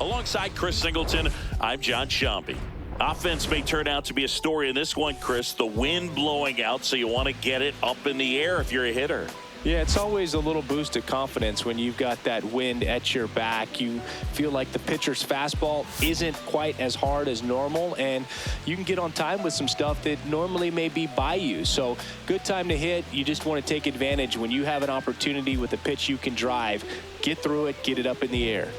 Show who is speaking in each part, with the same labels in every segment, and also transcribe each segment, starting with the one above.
Speaker 1: Alongside Chris Singleton, I'm John Shambi. Offense may turn out to be a story in this one, Chris. The wind blowing out, so you want to get it up in the air if you're a hitter.
Speaker 2: Yeah, it's always a little boost of confidence when you've got that wind at your back. You feel like the pitcher's fastball isn't quite as hard as normal, and you can get on time with some stuff that normally may be by you. So good time to hit. You just want to take advantage when you have an opportunity with a pitch you can drive. Get through it, get it up in the air.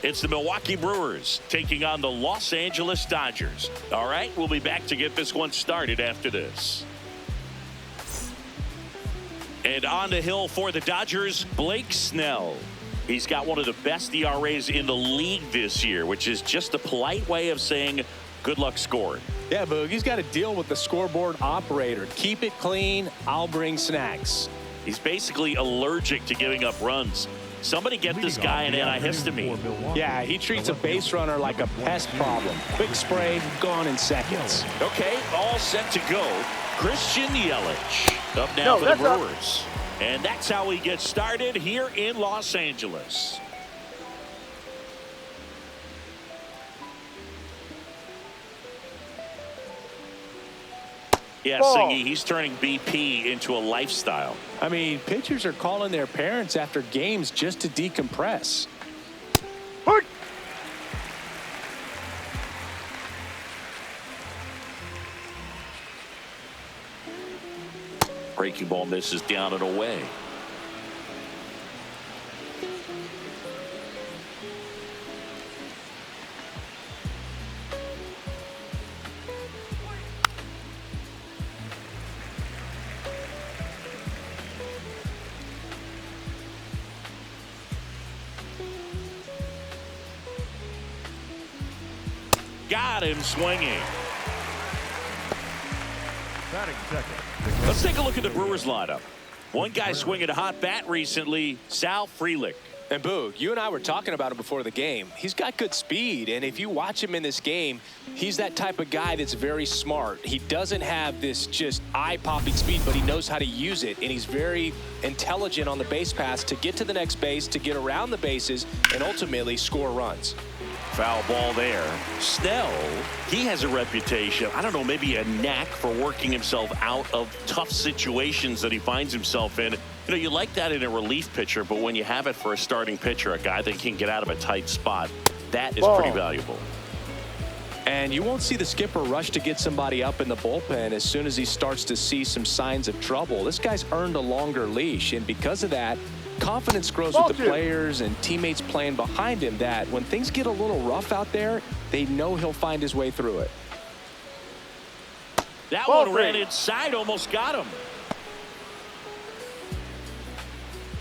Speaker 1: It's the Milwaukee Brewers taking on the Los Angeles Dodgers. All right, we'll be back to get this one started after this. And on the hill for the Dodgers, Blake Snell. He's got one of the best ERAs in the league this year, which is just a polite way of saying good luck scoring.
Speaker 2: Yeah, Boog, he's got to deal with the scoreboard operator. Keep it clean, I'll bring snacks.
Speaker 1: He's basically allergic to giving up runs. Somebody get this guy an antihistamine.
Speaker 2: Yeah, he treats a base runner like a pest problem. Quick spray, gone in seconds.
Speaker 1: Okay, all set to go. Christian Yelich up now for the Brewers. And that's how we get started here in Los Angeles. Yeah, Singy, he's turning BP into a lifestyle.
Speaker 2: I mean, pitchers are calling their parents after games just to decompress.
Speaker 1: Breaking ball misses down and away. Got him swinging.
Speaker 3: Batting second.
Speaker 1: Let's take a look at the Brewers lineup. One guy swinging a hot bat recently, Sal Frelick.
Speaker 2: And Boog, you and I were talking about him before the game. He's got good speed, and if you watch him in this game, he's that type of guy that's very smart. He doesn't have this just eye-popping speed, but he knows how to use it, and he's very intelligent on the base paths to get to the next base, to get around the bases, and ultimately score runs.
Speaker 1: Foul ball there. Snell, he has a reputation, I don't know, maybe a knack for working himself out of tough situations that he finds himself in. You know, you like that in a relief pitcher, but when you have it for a starting pitcher, a guy that can get out of a tight spot, that is pretty valuable.
Speaker 2: And you won't see the skipper rush to get somebody up in the bullpen as soon as he starts to see some signs of trouble. This guy's earned a longer leash, and because of that, confidence grows with the players and teammates playing behind him, that when things get a little rough out there, they know he'll find his way through it.
Speaker 1: That one ran inside, almost got him.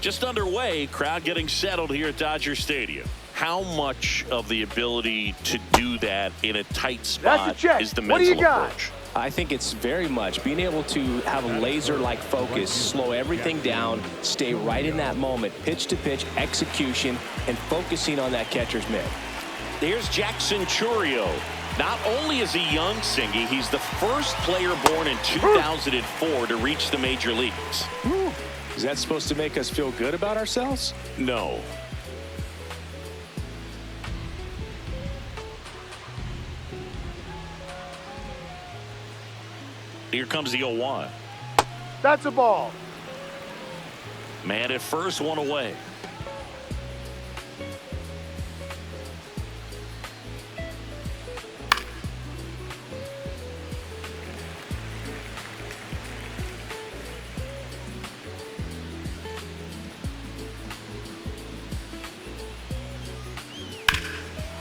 Speaker 1: Just underway, crowd getting settled here at Dodger Stadium. How much of the ability to do that in a tight spot is the mental approach?
Speaker 2: I think it's very much being able to have a laser-like focus, slow everything down, stay right in that moment, pitch-to-pitch execution, and focusing on that catcher's mitt.
Speaker 1: Here's Jackson Chourio. Not only is he young, Singy, he's the first player born in 2004 to reach the major leagues.
Speaker 2: Is that supposed to make us feel good about ourselves?
Speaker 1: No. Here comes the 0-1.
Speaker 3: That's a ball.
Speaker 1: Man at first, one away.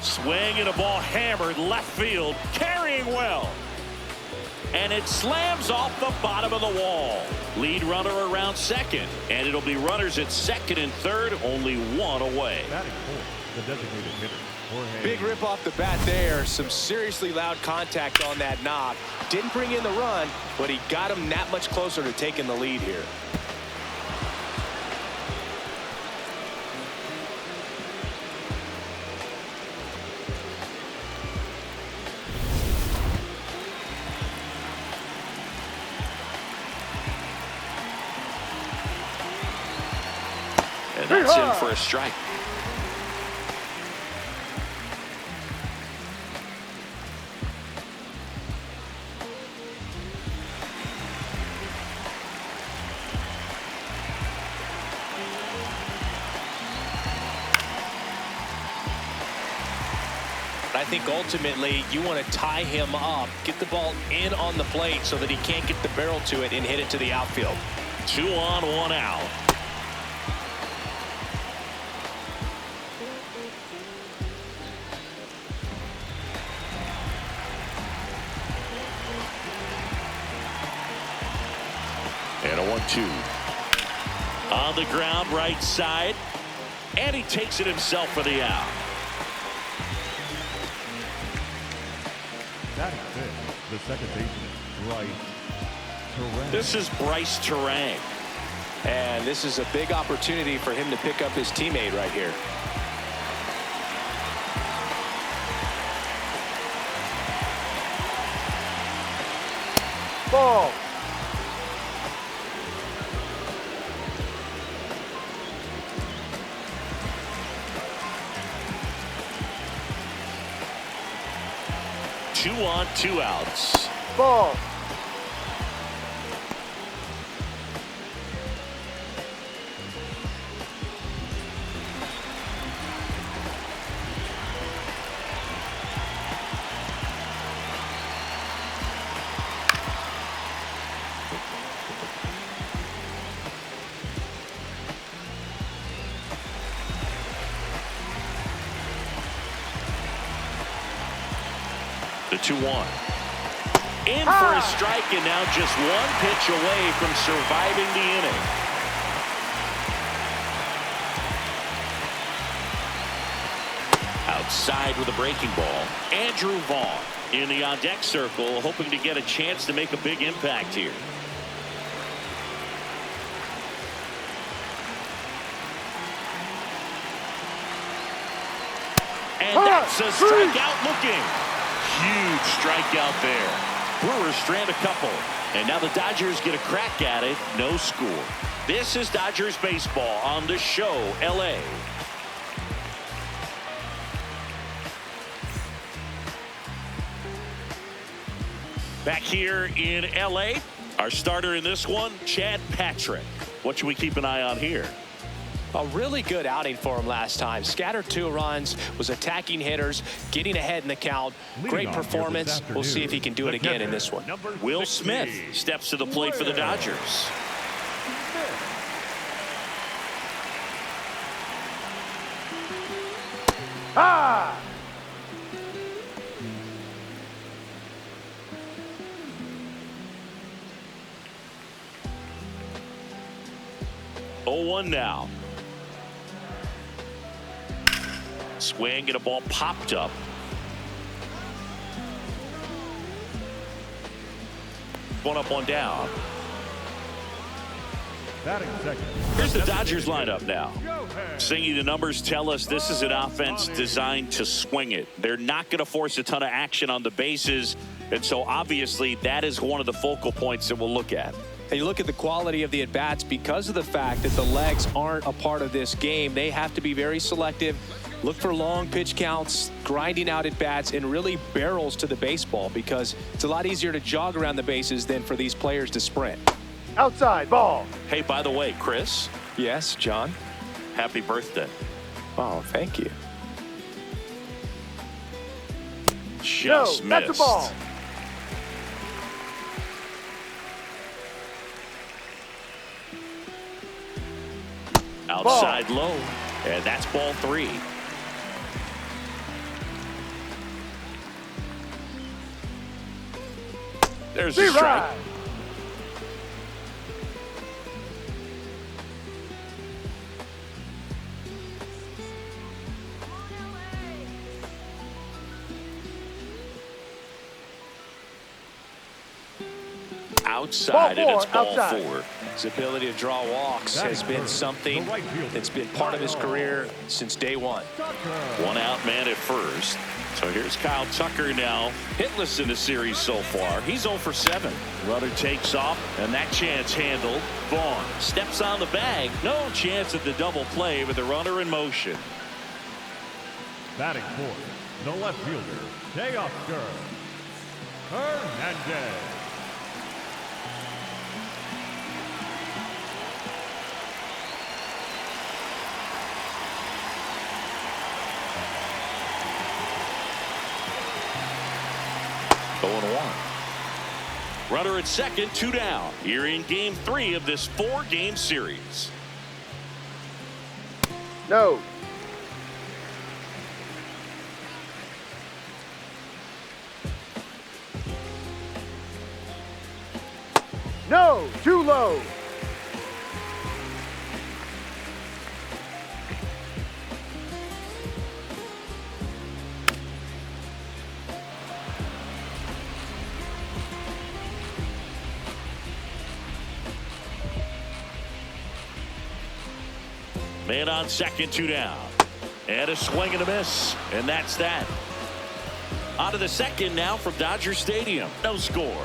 Speaker 1: Swing and a ball hammered left field, carrying well. And it slams off the bottom of the wall. Lead runner around second, and it'll be runners at second and third, only one away.
Speaker 3: Batting fourth, the designated hitter.
Speaker 2: Big rip off the bat there. Some seriously loud contact on that knock. Didn't bring in the run, but he got him that much closer to taking the lead here.
Speaker 1: And that's in for a strike.
Speaker 2: I think ultimately you want to tie him up, get the ball in on the plate so that he can't get the barrel to it and hit it to the outfield.
Speaker 1: 2 on, 1 out. And a 1-2. On the ground, right side. And he takes it himself for the out.
Speaker 3: That is it. The second baseman, Bryce Terang.
Speaker 1: This is Bryce Terang.
Speaker 2: And this is a big opportunity for him to pick up his teammate right here.
Speaker 3: Ball.
Speaker 1: Two on, 2 outs.
Speaker 3: Ball.
Speaker 1: The 2-1. In for a strike, and now just 1 pitch away from surviving the inning. Outside with a breaking ball. Andrew Vaughn in the on-deck circle, hoping to get a chance to make a big impact here. And that's a strikeout looking. Huge strikeout there. Brewers strand a couple. And now the Dodgers get a crack at it. No score. This is Dodgers baseball on the show, LA. Back here in LA, our starter in this one, Chad Patrick. What should we keep an eye on here?
Speaker 2: A really good outing for him last time. Scattered 2 runs, was attacking hitters, getting ahead in the count. Great performance. We'll see if he can do it again in this one.
Speaker 1: Will Smith steps to the plate for the Dodgers.
Speaker 3: Ah!
Speaker 1: Oh, 1 now. Swing and a ball popped up. One up, 1 down.
Speaker 3: Batting second.
Speaker 1: Here's the Dodgers lineup now. Singy, the numbers tell us this is an offense designed to swing it. They're not going to force a ton of action on the bases. And so obviously that is one of the focal points that we'll look at.
Speaker 2: And you look at the quality of the at-bats because of the fact that the legs aren't a part of this game. They have to be very selective, look for long pitch counts, grinding out at-bats, and really barrels to the baseball because it's a lot easier to jog around the bases than for these players to sprint.
Speaker 3: Outside, ball.
Speaker 1: Hey, by the way, Chris.
Speaker 2: Yes, John?
Speaker 1: Happy birthday.
Speaker 2: Oh, thank you.
Speaker 1: Just missed.
Speaker 3: That's a ball.
Speaker 1: Outside low, and that's ball 3. There's a strike. Outside, and it's ball 4.
Speaker 2: His ability to draw walks has been something that's been part of his career since day 1.
Speaker 1: 1 out, man at first. So here's Kyle Tucker now, hitless in the series so far. He's 0 for 7. Runner takes off, and that chance handled. Vaughn steps on the bag. No chance at the double play with the runner in motion.
Speaker 3: Batting fourth, the left fielder, Teoscar Hernandez.
Speaker 2: 0-1.
Speaker 1: Runner at second, 2 down. Here in game 3 of this 4-game series.
Speaker 4: No. No, too low.
Speaker 1: Man on second, 2 down. And a swing and a miss. And that's that. On to the second now from Dodger Stadium. No score.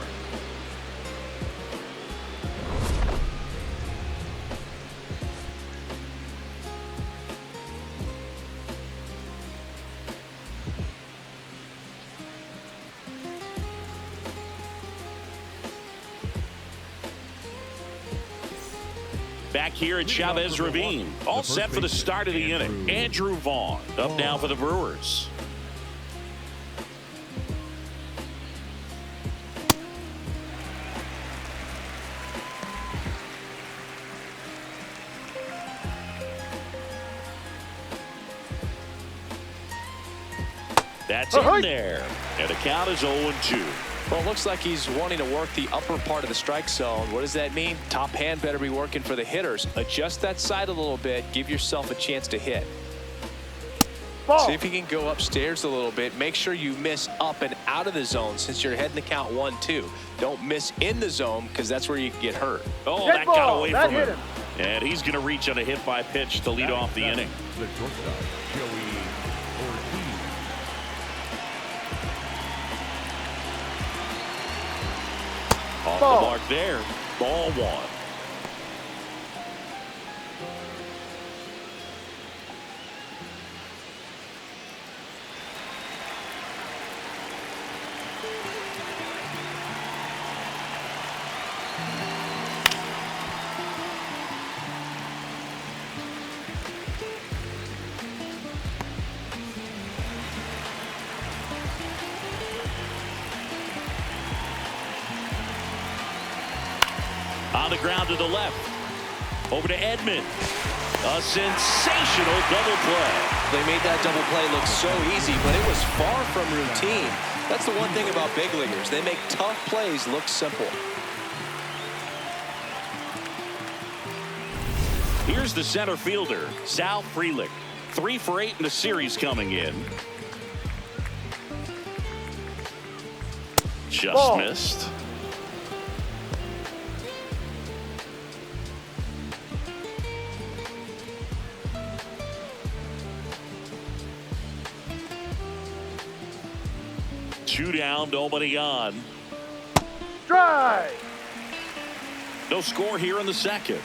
Speaker 1: Back here at Chavez Ravine. All set for the start of the inning. Andrew Vaughn up now for the Brewers. That's in there. And the count is 0-2.
Speaker 2: Well, it looks like he's wanting to work the upper part of the strike zone. What does that mean? Top hand better be working for the hitters. Adjust that side a little bit. Give yourself a chance to hit.
Speaker 4: Ball.
Speaker 2: See if you can go upstairs a little bit. Make sure you miss up and out of the zone since you're heading the count 1-2. Don't miss in the zone because that's where you can get hurt.
Speaker 1: Oh,
Speaker 4: Dead
Speaker 1: that
Speaker 4: ball.
Speaker 1: got away
Speaker 4: That
Speaker 1: from
Speaker 4: hit
Speaker 1: him. And he's going to reach on a hit by pitch to lead off the inning.
Speaker 3: The shortstop, Joey Ortiz.
Speaker 1: Off
Speaker 4: Ball.
Speaker 1: the mark there. Ball 1. On the ground to the left. Over to Edmund. A sensational double play.
Speaker 2: They made that double play look so easy, but it was far from routine. That's the one thing about big leaguers. They make tough plays look simple.
Speaker 1: Here's the center fielder, Sal Frelick. 3 for 8 in the series coming in. Just
Speaker 4: Ball.
Speaker 1: missed. Two down, nobody on.
Speaker 4: Strike.
Speaker 1: No score here in the second.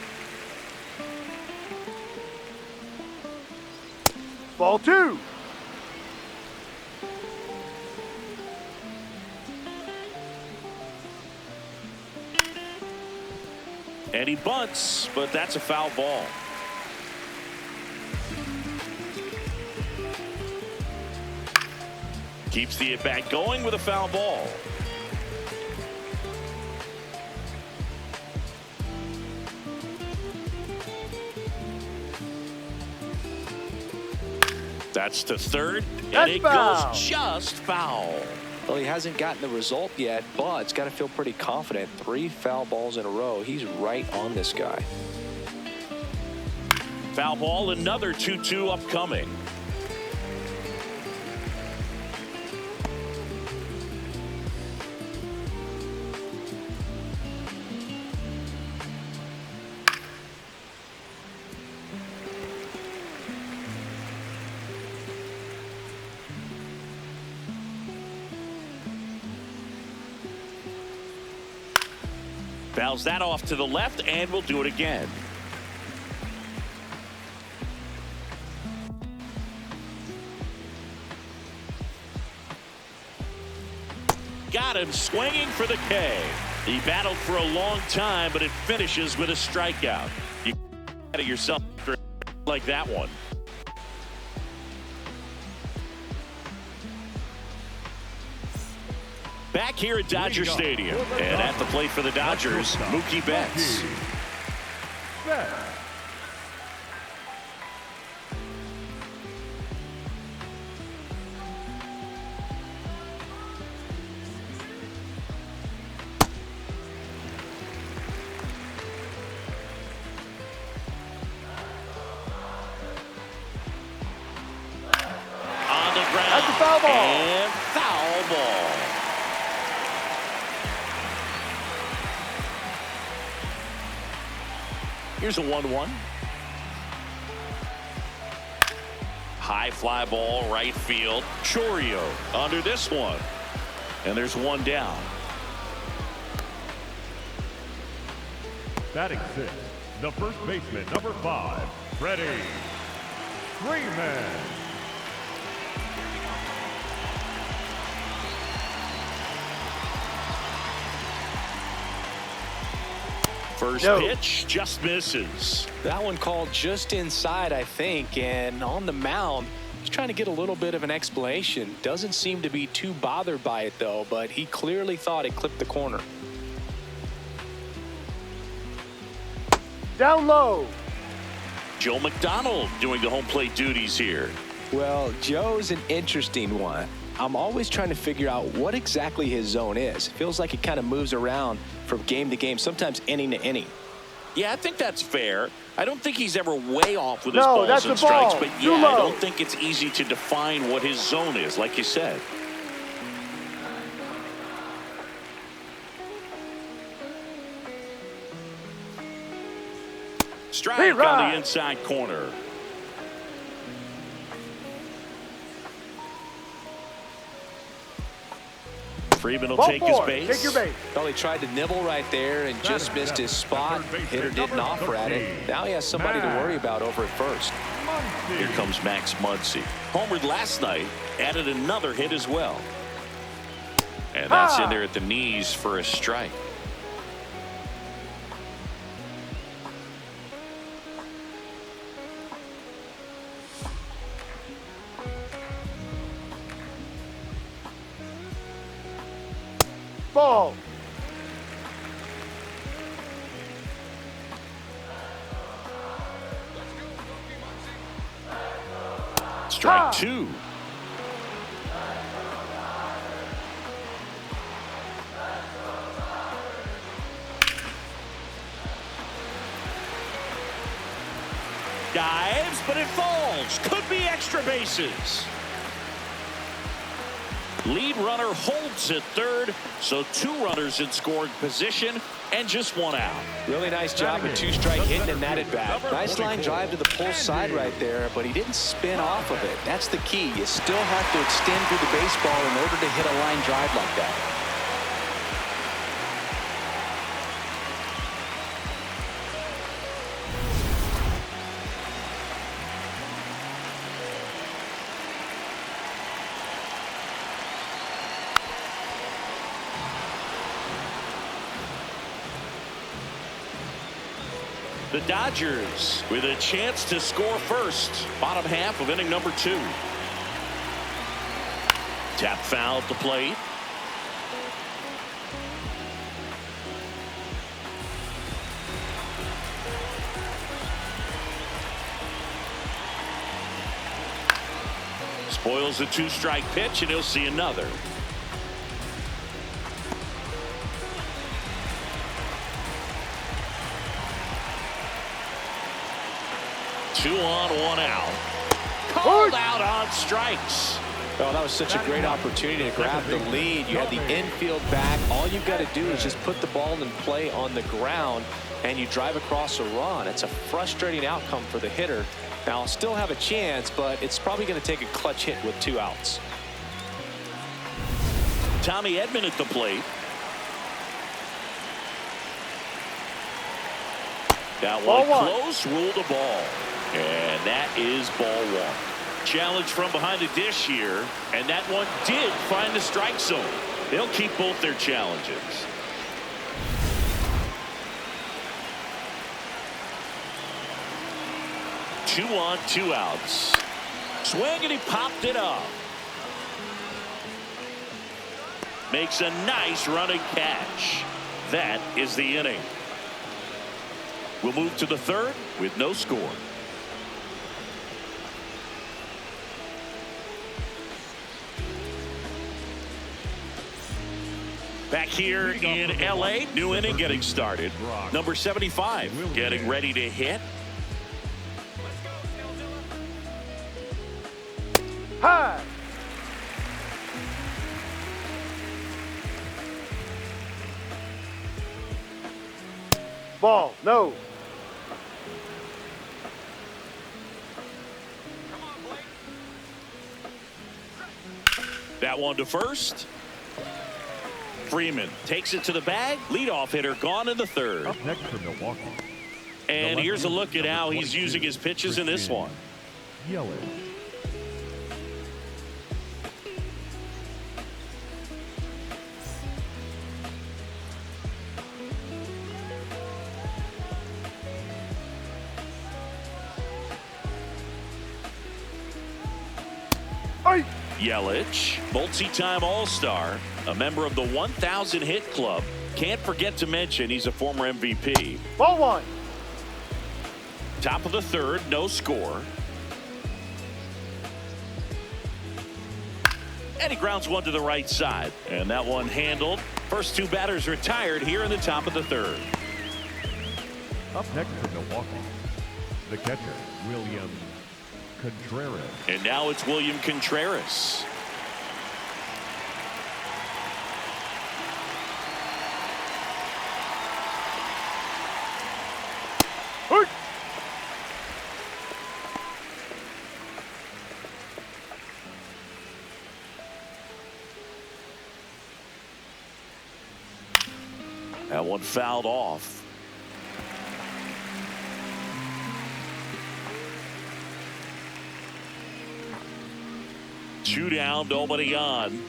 Speaker 4: Ball 2.
Speaker 1: And he bunts, but that's a foul ball. Keeps the at-bat going with a foul ball. That's to third, and
Speaker 4: That's
Speaker 1: it
Speaker 4: foul.
Speaker 1: goes just foul.
Speaker 2: Well, he hasn't gotten the result yet, but it's got to feel pretty confident. 3 foul balls in a row. He's right on this guy.
Speaker 1: Foul ball, another 2-2 upcoming. Fouls that off to the left, and we'll do it again. Got him swinging for the K. He battled for a long time, but it finishes with a strikeout. You get yourself like that one. Back here at Dodger Stadium. And at the plate for the Dodgers, Mookie Betts.
Speaker 4: That's a foul ball.
Speaker 1: And foul ball. Here's a 1-1. High fly ball, right field. Chourio under this one. And there's one down.
Speaker 3: Batting sixth, the first baseman, number 5, Freddie Freeman.
Speaker 1: First
Speaker 4: No.
Speaker 1: pitch just misses.
Speaker 2: That one called just inside, I think, and on the mound, he's trying to get a little bit of an explanation. Doesn't seem to be too bothered by it, though, but he clearly thought it clipped the corner.
Speaker 4: Down low.
Speaker 1: Joe McDonald doing the home plate duties here.
Speaker 2: Well, Joe's an interesting one. I'm always trying to figure out what exactly his zone is. Feels like it kind of moves around from game to game, sometimes inning to inning.
Speaker 1: Yeah, I think that's fair. I don't think he's ever way off with his
Speaker 4: No,
Speaker 1: balls
Speaker 4: that's
Speaker 1: and
Speaker 4: the ball.
Speaker 1: strikes, but
Speaker 4: Too
Speaker 1: yeah, I
Speaker 4: low.
Speaker 1: don't think it's easy to define what his zone is, like you said. Strike
Speaker 4: Hey,
Speaker 1: on
Speaker 4: right.
Speaker 1: the inside corner. Freeman will
Speaker 4: Ball
Speaker 1: take his
Speaker 4: 4.
Speaker 1: base.
Speaker 4: Take your base.
Speaker 2: Well, he tried to nibble right there and just missed his spot. Hitter didn't offer at it. Now he has somebody to worry about over at first.
Speaker 1: Here comes Max Muncy. Homered last night, added another hit as well. And that's in there at the knees for a strike.
Speaker 4: Ball.
Speaker 1: Strike two. Dives, but it falls. Could be extra bases. Lead runner holds at third, so 2 runners in scoring position and just 1 out.
Speaker 2: Really nice job with 2-strike hitting and that at bat. Nice line drive to the pull side right there, but he didn't spin off of it. That's the key. You still have to extend through the baseball in order to hit a line drive like that.
Speaker 1: The Dodgers with a chance to score first. Bottom half of inning number 2. Tap foul at the plate. Spoils a 2-strike pitch, and he'll see another. Two on, 1 out. Called out on strikes.
Speaker 2: Oh, that was such a great opportunity to grab the lead. You had the infield back. All you've got to do is just put the ball in play on the ground, and you drive across a run. It's a frustrating outcome for the hitter. Now, still have a chance, but it's probably going to take a clutch hit with 2 outs.
Speaker 1: Tommy Edman at the plate. That one close, ruled a ball. And that is ball 1. Challenge from behind the dish here, and that one did find the strike zone. They'll keep both their challenges. Two on, 2 outs. Swing, and he popped it up. makes a nice running catch. That is the inning. We'll move to the third with no score. Back here in L.A., new inning getting started. Number 75 getting ready to hit.
Speaker 4: High. Ball, no.
Speaker 1: That one to first. Freeman takes it to the bag. Leadoff hitter gone in the third.
Speaker 3: Up next for Milwaukee.
Speaker 1: And here's a look at how he's using his pitches in this one.
Speaker 3: Yelich.
Speaker 4: Ay.
Speaker 1: Yelich, multi-time All-Star, a member of the 1,000 hit club. Can't forget to mention he's a former MVP.
Speaker 4: Ball one.
Speaker 1: Top of the third, no score. And he grounds one to the right side. And that one handled. First two batters retired here in the top of the third.
Speaker 3: Up next for Milwaukee, the catcher, William Contreras.
Speaker 1: And now it's William Contreras.
Speaker 4: Hey.
Speaker 1: That one fouled off. Two down, nobody on.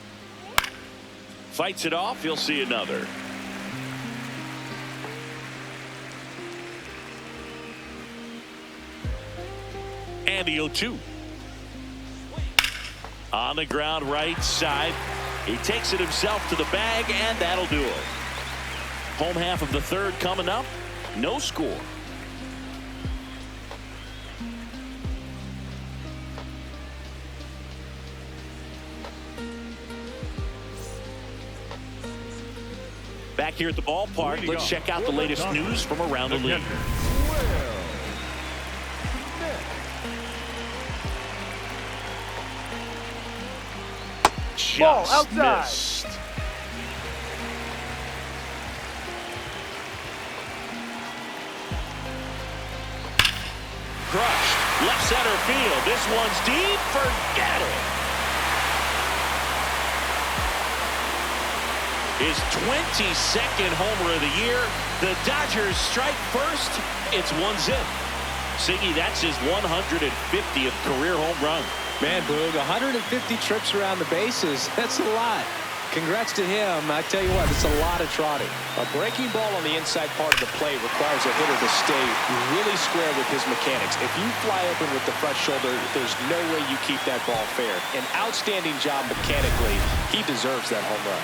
Speaker 1: Fights it off. You'll see another. And the 0-2. On the ground, right side. He takes it himself to the bag, and that'll do it. Home half of the third coming up. No score. Back here at the ballpark, let's check out the latest news from around the league.
Speaker 4: Ball
Speaker 1: Just
Speaker 4: outside.
Speaker 1: missed. Crushed. Left center field. This one's deep. Forget it. His 22nd homer of the year. The Dodgers strike first. It's 1-0. Siggy, that's his 150th career home run.
Speaker 2: Man, Boog, 150 trips around the bases. That's a lot. Congrats to him. I tell you what, it's a lot of trotting. A breaking ball on the inside part of the plate requires a hitter to stay really square with his mechanics. If you fly open with the front shoulder, there's no way you keep that ball fair. An outstanding job mechanically. He deserves that home run.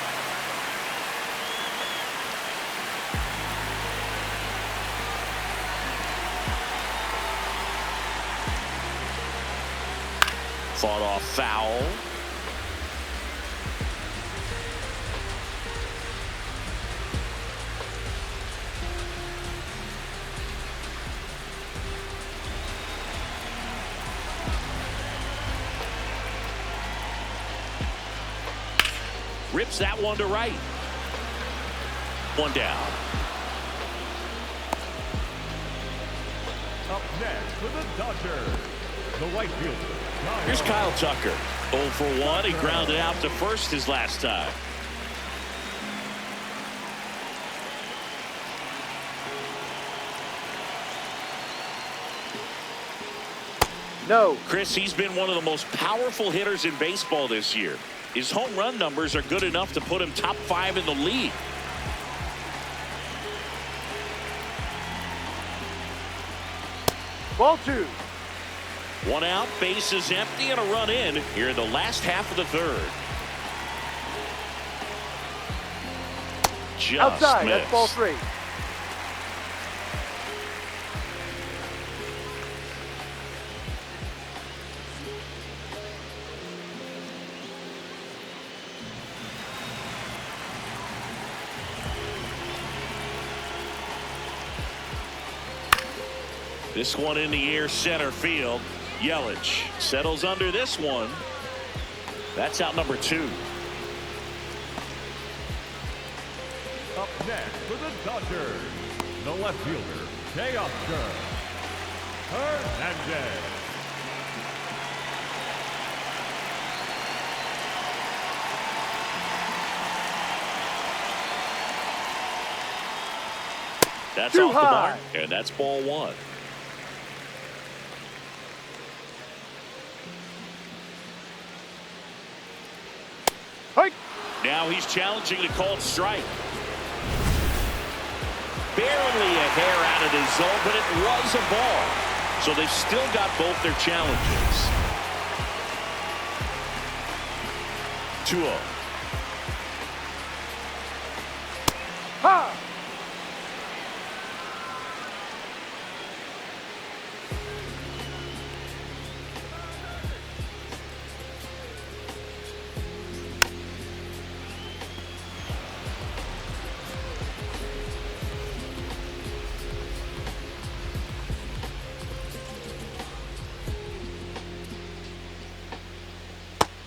Speaker 1: Fought off foul. Rips that one to right. One down.
Speaker 3: Up next for the Dodgers, the right fielder.
Speaker 1: Here's Kyle Tucker. 0 for 1. He grounded out to first his last time.
Speaker 4: No.
Speaker 1: Chris, he's been one of the most powerful hitters in baseball this year. His home run numbers are good enough to put him top 5 in the league.
Speaker 4: Ball two.
Speaker 1: One out, bases empty, and a run in here in the last half of the third. just
Speaker 4: Outside.
Speaker 1: missed.
Speaker 4: That's ball 3.
Speaker 1: This one in the air, center field. Yelich settles under this one. That's out number 2.
Speaker 3: Up next for the Dodgers, the left fielder, Teoscar Hernandez.
Speaker 1: That's
Speaker 4: Too
Speaker 1: off the
Speaker 4: high.
Speaker 1: mark, and that's ball 1.
Speaker 4: Hike.
Speaker 1: Now he's challenging the called strike. Barely a hair out of the zone, but it was a ball. So they've still got both their challenges. 2-0.
Speaker 4: Ha.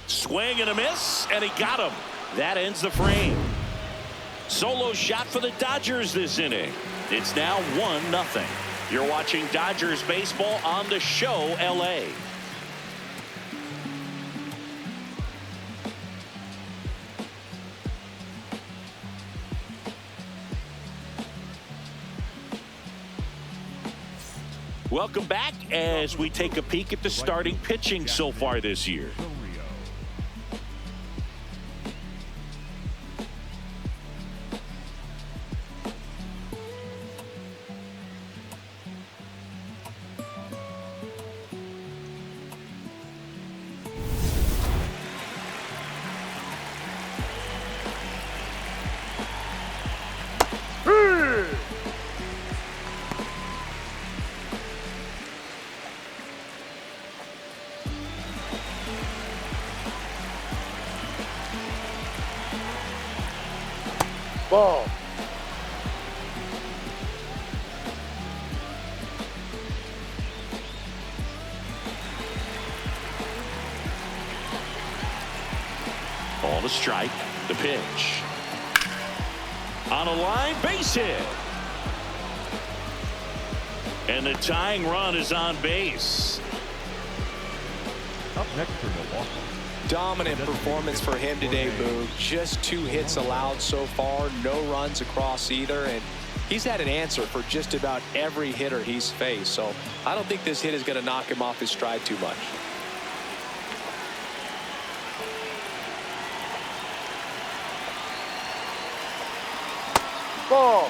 Speaker 1: Swing and a miss, and he got him. That ends the frame. Solo shot for the Dodgers this inning. It's now 1-0. You're watching Dodgers baseball on the show, LA. Welcome back as we take a peek at the starting pitching so far this year.
Speaker 4: Ball.
Speaker 1: Ball to strike. The pitch. On a line, base hit. And the tying run is on base.
Speaker 3: Up next for Milwaukee.
Speaker 2: Dominant performance for him today, Boog. Just 2 hits allowed so far, no runs across either, and he's had an answer for just about every hitter he's faced. So I don't think this hit is going to knock him off his stride too much.
Speaker 4: Ball.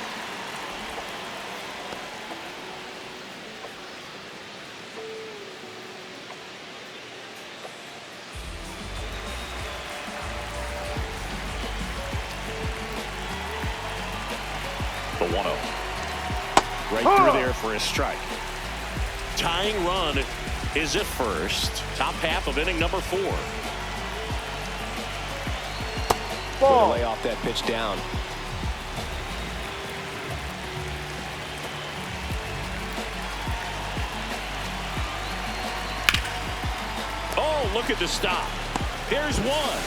Speaker 1: The 1-0. Right through there for a strike. Tying run is at first. Top half of inning number 4.
Speaker 2: Going to lay off that pitch down.
Speaker 1: Oh, look at the stop. Here's one.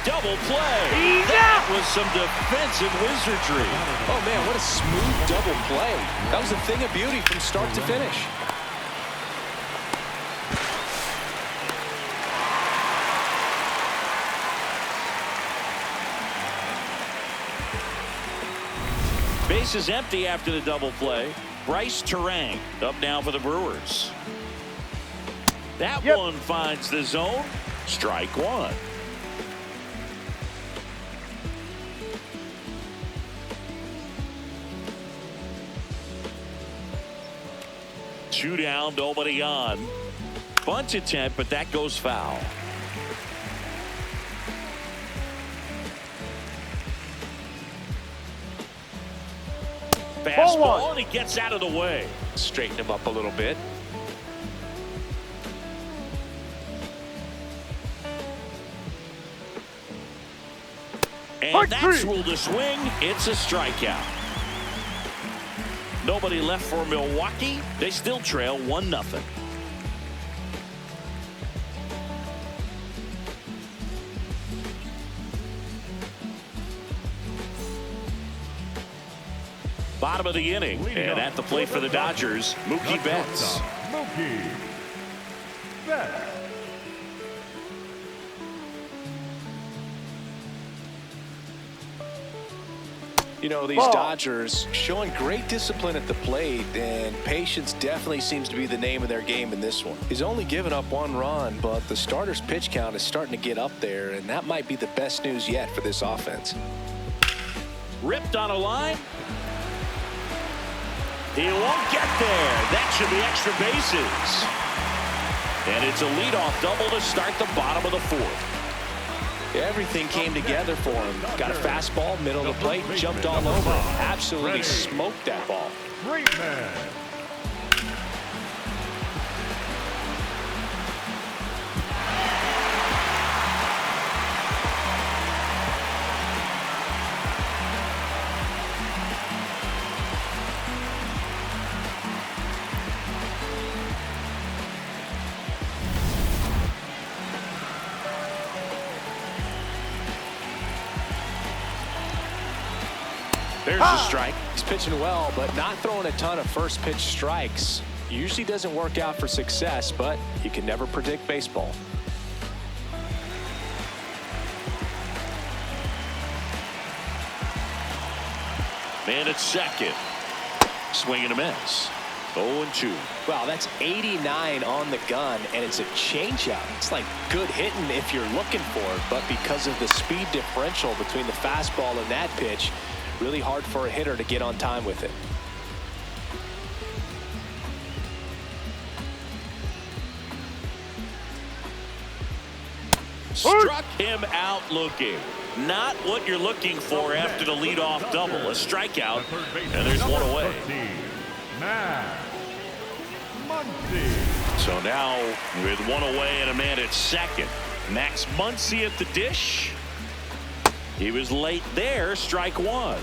Speaker 1: Double play. That was some defensive wizardry.
Speaker 2: Oh, man, what a smooth double play. That was a thing of beauty from start to finish.
Speaker 1: Base is empty after the double play. Bryce Terang up now for the Brewers. That one finds the zone. Strike 1. Two down, nobody on. Bunt attempt, but that goes foul. Fastball, and he gets out of the way.
Speaker 2: Straighten him up a little bit.
Speaker 1: And that's ruled a swing. It's a strikeout. Nobody left for Milwaukee. They still trail 1-0. Bottom of the inning, and at the plate for the Dodgers, Mookie Betts.
Speaker 3: Mookie Betts.
Speaker 2: You know, these Dodgers showing great discipline at the plate, and patience definitely seems to be the name of their game in this one. He's only given up 1 run, but the starter's pitch count is starting to get up there, and that might be the best news yet for this offense.
Speaker 1: Ripped on a line. He won't get there. That should be extra bases. And it's a leadoff double to start the bottom of the 4th.
Speaker 2: Everything came together for him. Got a fastball, middle of the plate, jumped all over it. Absolutely smoked that ball.
Speaker 3: Great man.
Speaker 1: There's a strike.
Speaker 2: He's pitching well, but not throwing a ton of first pitch strikes. Usually doesn't work out for success, but you can never predict baseball.
Speaker 1: Man at second. Swing and a miss. 0-2.
Speaker 2: Wow, that's 89 on the gun, and it's a changeup. It's like good hitting if you're looking for it, but because of the speed differential between the fastball and that pitch, really hard for a hitter to get on time with it.
Speaker 1: Struck him out looking. Not what you're looking for after the leadoff double. A strikeout, and there's 1 away. So now with 1 away and a man at second. Max Muncy at the dish. He was late there. Strike 1.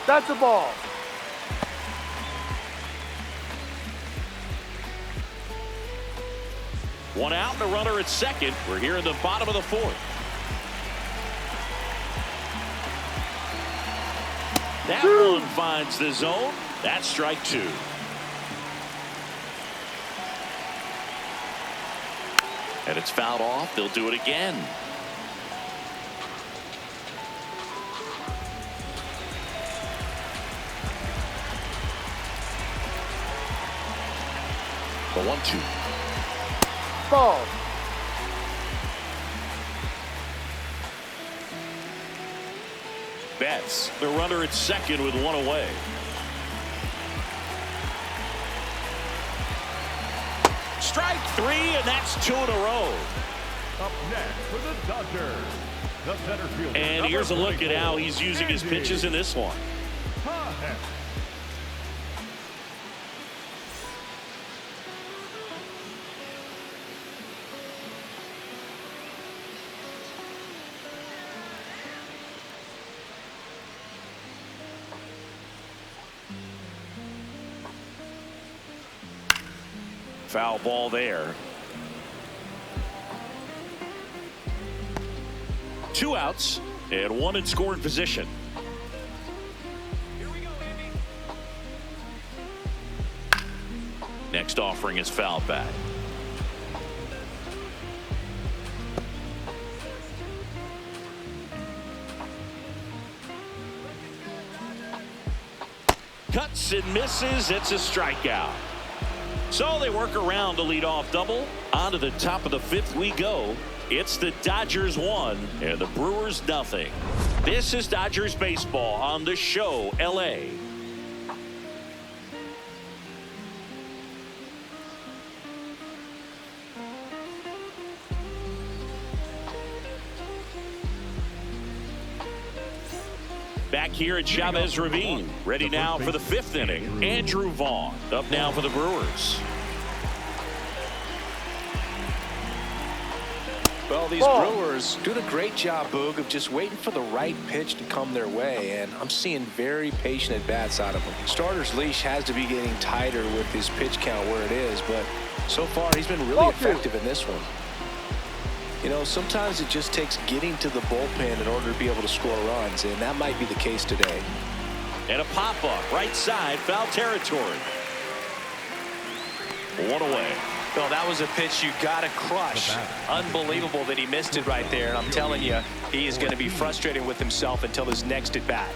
Speaker 4: That's a ball.
Speaker 1: One out and a runner at second. We're here in the bottom of the 4th. That one finds the zone. That's strike 2. And it's fouled off. They'll do it again. The 1-2.
Speaker 4: Ball.
Speaker 1: Betts, the runner at second with 1 away. Strike 3, and that's 2 in a row.
Speaker 3: Up next for the Dodgers, the center fielder.
Speaker 1: And here's a look at how he's using his pitches in this one. Foul ball there. 2 outs and 1 in scoring position. Next offering is foul back. Cuts and misses. It's a strikeout. So they work around the leadoff double. On to the top of the 5th we go. It's the Dodgers 1 and the Brewers nothing. This is Dodgers baseball on the show LA. Back here at Chavez Ravine. Ready now for the 5th inning. Andrew Vaughn up now for the Brewers.
Speaker 2: Well, these Brewers doing a great job, Boog, of just waiting for the right pitch to come their way, and I'm seeing very patient at-bats out of them. Starter's leash has to be getting tighter with his pitch count where it is, but so far he's been really effective in this one. You know, sometimes it just takes getting to the bullpen in order to be able to score runs, and that might be the case today.
Speaker 1: And a pop-up, right side, foul territory. 1 away.
Speaker 2: Well, that was a pitch you got to crush. Unbelievable that he missed it right there. And I'm telling you, he is going to be frustrated with himself until his next at bat.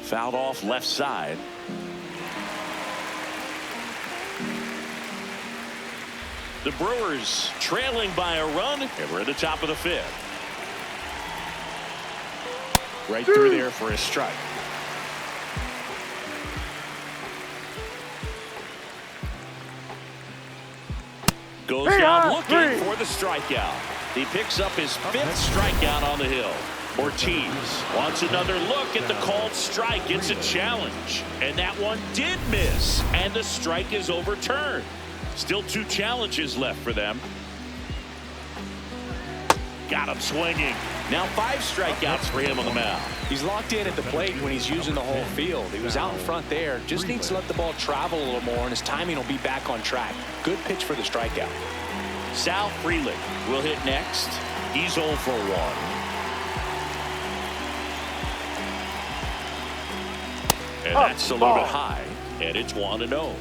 Speaker 1: Fouled off left side. The Brewers trailing by a run, and we're at the top of the 5th. Right through there for a strike. Goes down looking for the strikeout. He picks up his 5th strikeout on the hill. Ortiz wants another look at the called strike. It's a challenge. And that one did miss. And the strike is overturned. Still 2 challenges left for them. Got him swinging. Now 5 strikeouts for him on the mound.
Speaker 2: He's locked in at the plate when he's using the whole field. He was out in front there. Just needs to let the ball travel a little more, and his timing will be back on track. Good pitch for the strikeout.
Speaker 1: Sal Frelick will hit next. He's 0 for 1. And that's a little bit high, and it's 1-0.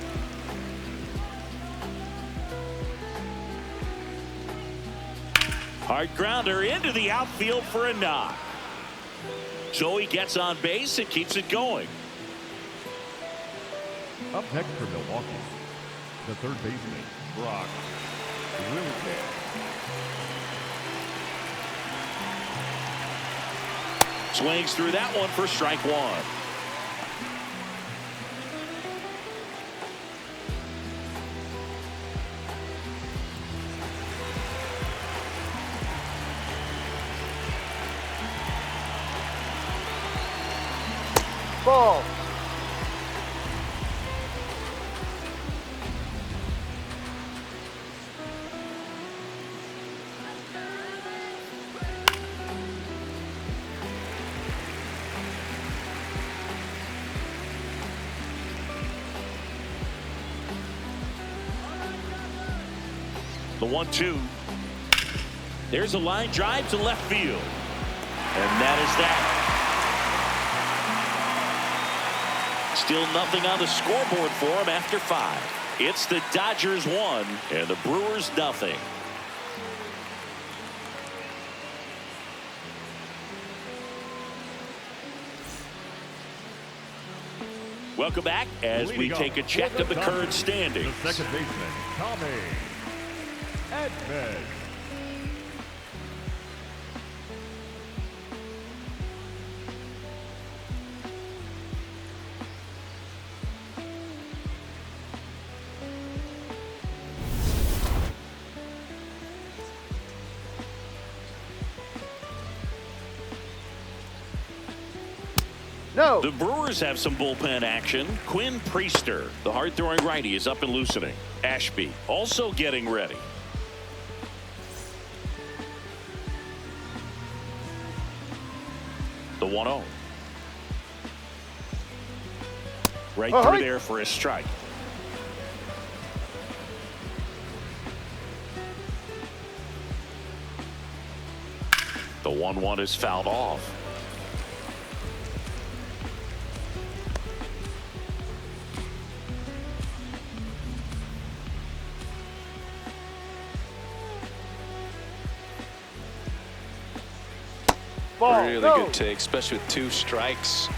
Speaker 1: Hard grounder into the outfield for a knock. So he gets on base and keeps it going.
Speaker 3: Up next for Milwaukee, the 3rd baseman, Brock Wilson.
Speaker 1: Swings through that one for strike 1.
Speaker 4: Ball.
Speaker 1: The 1-2. There's a line drive to left field. And that is that. Still nothing on the scoreboard for him after 5. It's the Dodgers 1 and the Brewers nothing. Welcome back as we take a check of the current standings.
Speaker 3: The 2nd baseman, Tommy Edman.
Speaker 1: The Brewers have some bullpen action. Quinn Priester, the hard-throwing righty, is up and loosening. Ashby also getting ready. The 1-0. Right through there for a strike. The 1-1 is fouled off.
Speaker 2: Really good take, especially with 2 strikes.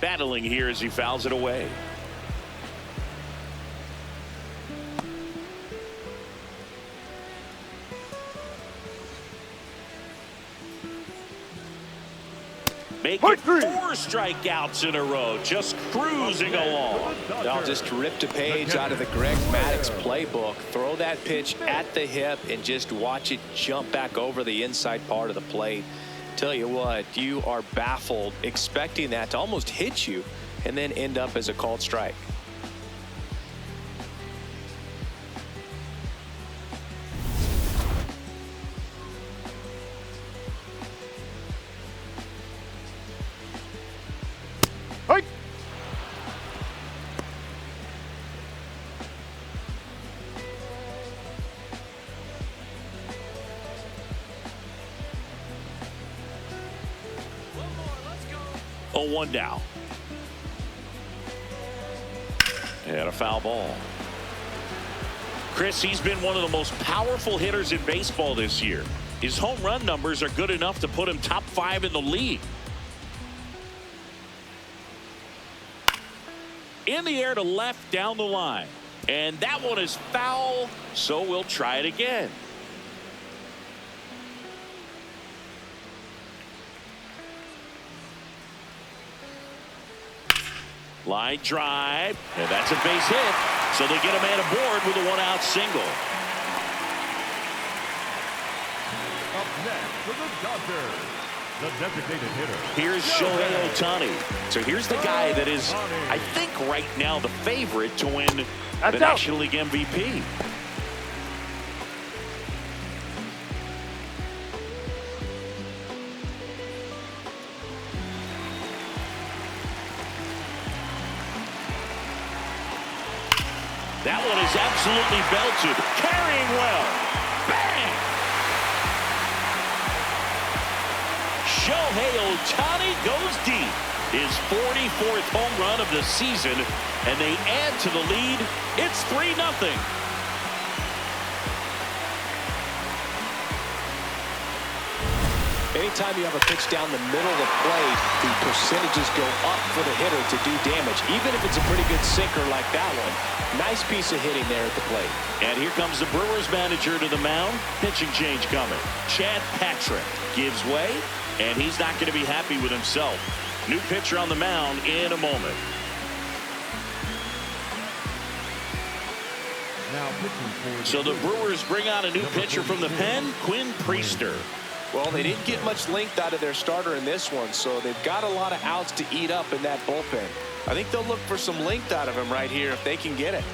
Speaker 1: Battling here as he fouls it away. Make it 4 strikeouts in a row, just cruising along.
Speaker 2: I'll just rip a page out of the Greg Maddux playbook, throw that pitch at the hip, and just watch it jump back over the inside part of the plate. Tell you what, you are baffled expecting that to almost hit you and then end up as a called strike.
Speaker 4: Hey!
Speaker 1: Oh, 1 down. And a foul ball. Chris, he's been one of the most powerful hitters in baseball this year. His home run numbers are good enough to put him top 5 in the league. In the air to left down the line. And that one is foul, so we'll try it again. Line drive, and that's a base hit. So they get a man aboard with a 1-out single.
Speaker 3: Up next for the Dodgers, the designated hitter.
Speaker 1: Here's Shohei Ohtani. So here's the guy that is, I think, right now the favorite to win the National League MVP. That one is absolutely belted. Carrying well. Bang! Shohei Ohtani goes deep. His 44th home run of the season, and they add to the lead. It's 3-0.
Speaker 2: Anytime you have a pitch down the middle of the plate, the percentages go up for the hitter to do damage, even if it's a pretty good sinker like that one. Nice piece of hitting there at the plate.
Speaker 1: And here comes the Brewers manager to the mound. Pitching change coming. Chad Patrick gives way, and he's not going to be happy with himself. New pitcher on the mound in a moment. So the Brewers bring out a new pitcher from the pen, Quinn Priester.
Speaker 2: Well, they didn't get much length out of their starter in this one, so they've got a lot of outs to eat up in that bullpen. I think they'll look for some length out of him right here if they can get it.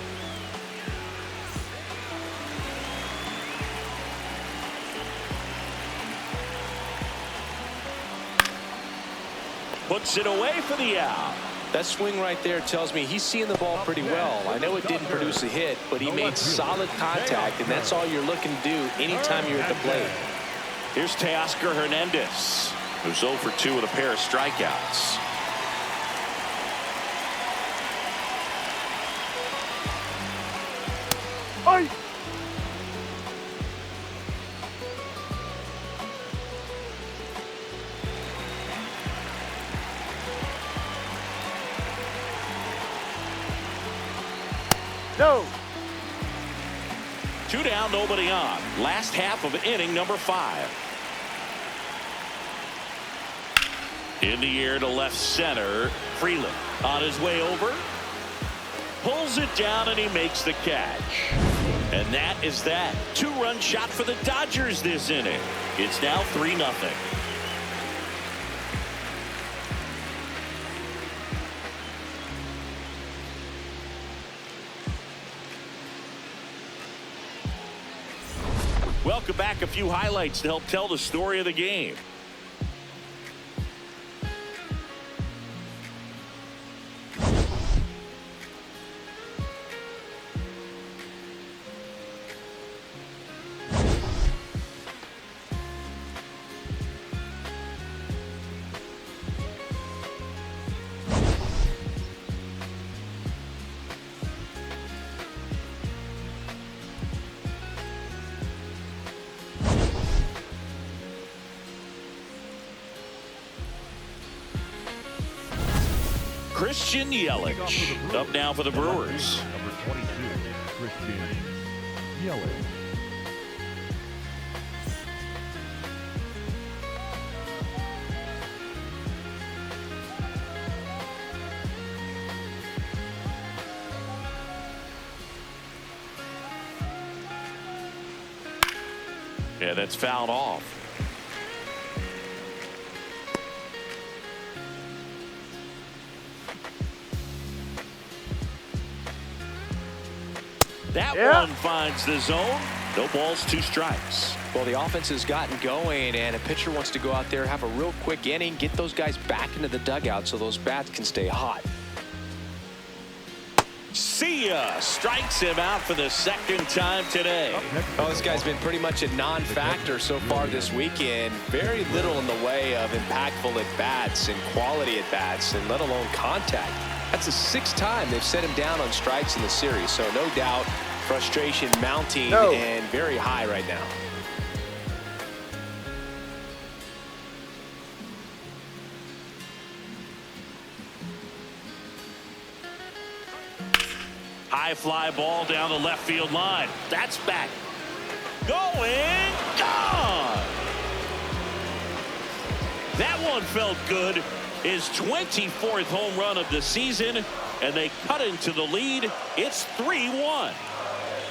Speaker 1: Puts it away for the out.
Speaker 2: That swing right there tells me he's seeing the ball pretty well. I know it didn't produce a hit, but he made solid contact, and that's all you're looking to do anytime you're at the plate.
Speaker 1: Here's Teoscar Hernandez, who's 0 for 2 with a pair of strikeouts.
Speaker 4: Hey! No!
Speaker 1: 2 down, nobody on. Last half of inning number 5. In the air to left center. Freeland on his way over. Pulls it down and he makes the catch. And that is that. 2-run shot for the Dodgers this inning. It's now 3-0. Welcome back. A few highlights to help tell the story of the game. Christian Yelich up now for the Brewers.
Speaker 3: Number 22, Christian Yelich.
Speaker 1: Yeah, that's fouled off. That one finds the zone. No balls, 2 strikes.
Speaker 2: Well, the offense has gotten going, and a pitcher wants to go out there, have a real quick inning, get those guys back into the dugout so those bats can stay hot.
Speaker 1: See ya. Strikes him out for the 2nd time today.
Speaker 2: Well, this guy's been pretty much a non-factor so far this weekend. Very little in the way of impactful at-bats and quality at-bats, and let alone contact. That's the 6th time they've set him down on strikes in the series, so no doubt frustration mounting and very high right now.
Speaker 1: High fly ball down the left field line. That's back. Going. Gone. That one felt good. His 24th home run of the season, and they cut into the lead. It's 3-1.